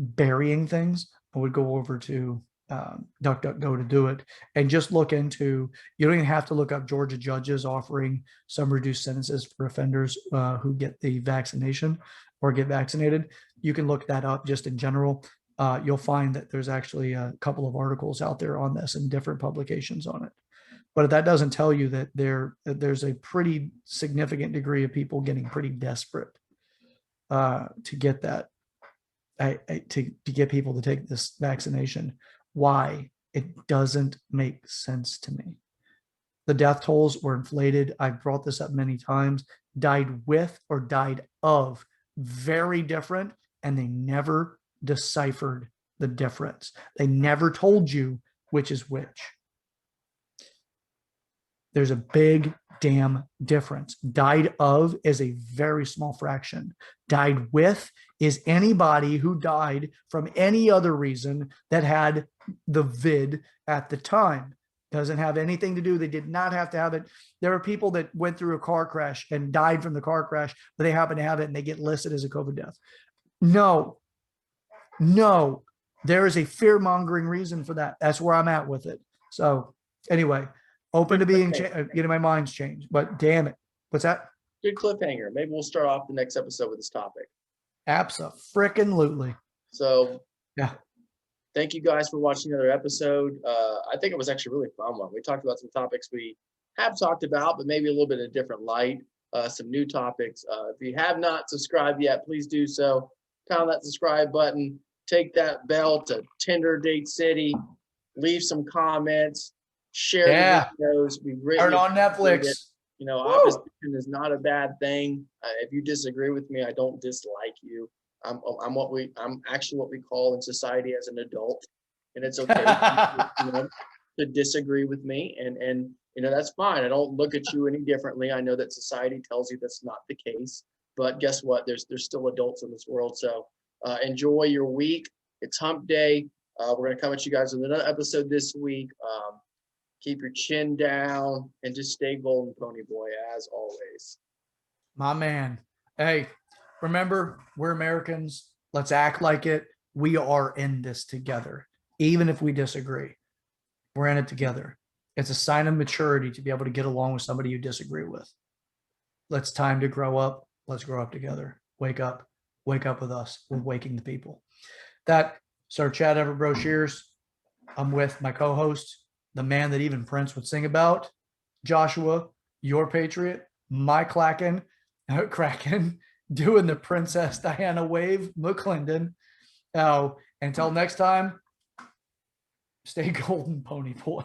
burying things. I would go over to DuckDuckGo to do it, and just look into, you don't even have to look up Georgia judges offering some reduced sentences for offenders who get the vaccination or get vaccinated. You can look that up just in general. You'll find that there's actually a couple of articles out there on this and different publications on it. But that doesn't tell you that there's a pretty significant degree of people getting pretty desperate to get that, to get people to take this vaccination. Why? It doesn't make sense to me. The death tolls were inflated. I've brought this up many times. Died with or died of, very different, and they never deciphered the difference. They never told you which is which. There's a big damn difference. Died of is a very small fraction. Died with is anybody who died from any other reason that had the vid at the time. Doesn't have anything to do. They did not have to have it. There are people that went through a car crash and died from the car crash, but they happen to have it and they get listed as a COVID death. No, no, there is a fear mongering reason for that. That's where I'm at with it. So anyway, open to being, getting my mind's changed, but damn it. What's that? Good cliffhanger. Maybe we'll start off the next episode with this topic. Abso-frickin-lutely. So yeah. Thank you guys for watching another episode. I think it was actually a really fun one. We talked about some topics we have talked about, but maybe a little bit in a different light, some new topics. If you have not subscribed yet, please do so. Pound that subscribe button, take that bell to Tinder Date City, leave some comments, share the videos. We really turn on Netflix. You know, opposition is not a bad thing. If you disagree with me, I don't dislike you. I'm actually what we call in society as an adult, and it's okay to disagree with me, and that's fine. I don't look at you any differently. I know that society tells you that's not the case, but guess what? There's still adults in this world. So enjoy your week. It's Hump Day. We're gonna come at you guys with another episode this week. Keep your chin down and just stay golden, Pony Boy, as always. My man. Hey. Remember, we're Americans. Let's act like it. We are in this together. Even if we disagree, we're in it together. It's a sign of maturity to be able to get along with somebody you disagree with. It's time to grow up. Let's grow up together. Wake up. Wake up with us. We're waking the people. That's our Chat Ever Brochures. I'm with my co-host, the man that even Prince would sing about, Joshua, your patriot, my Kraken, doing the Princess Diana wave, McClendon. Until next time, stay golden, Pony Boy.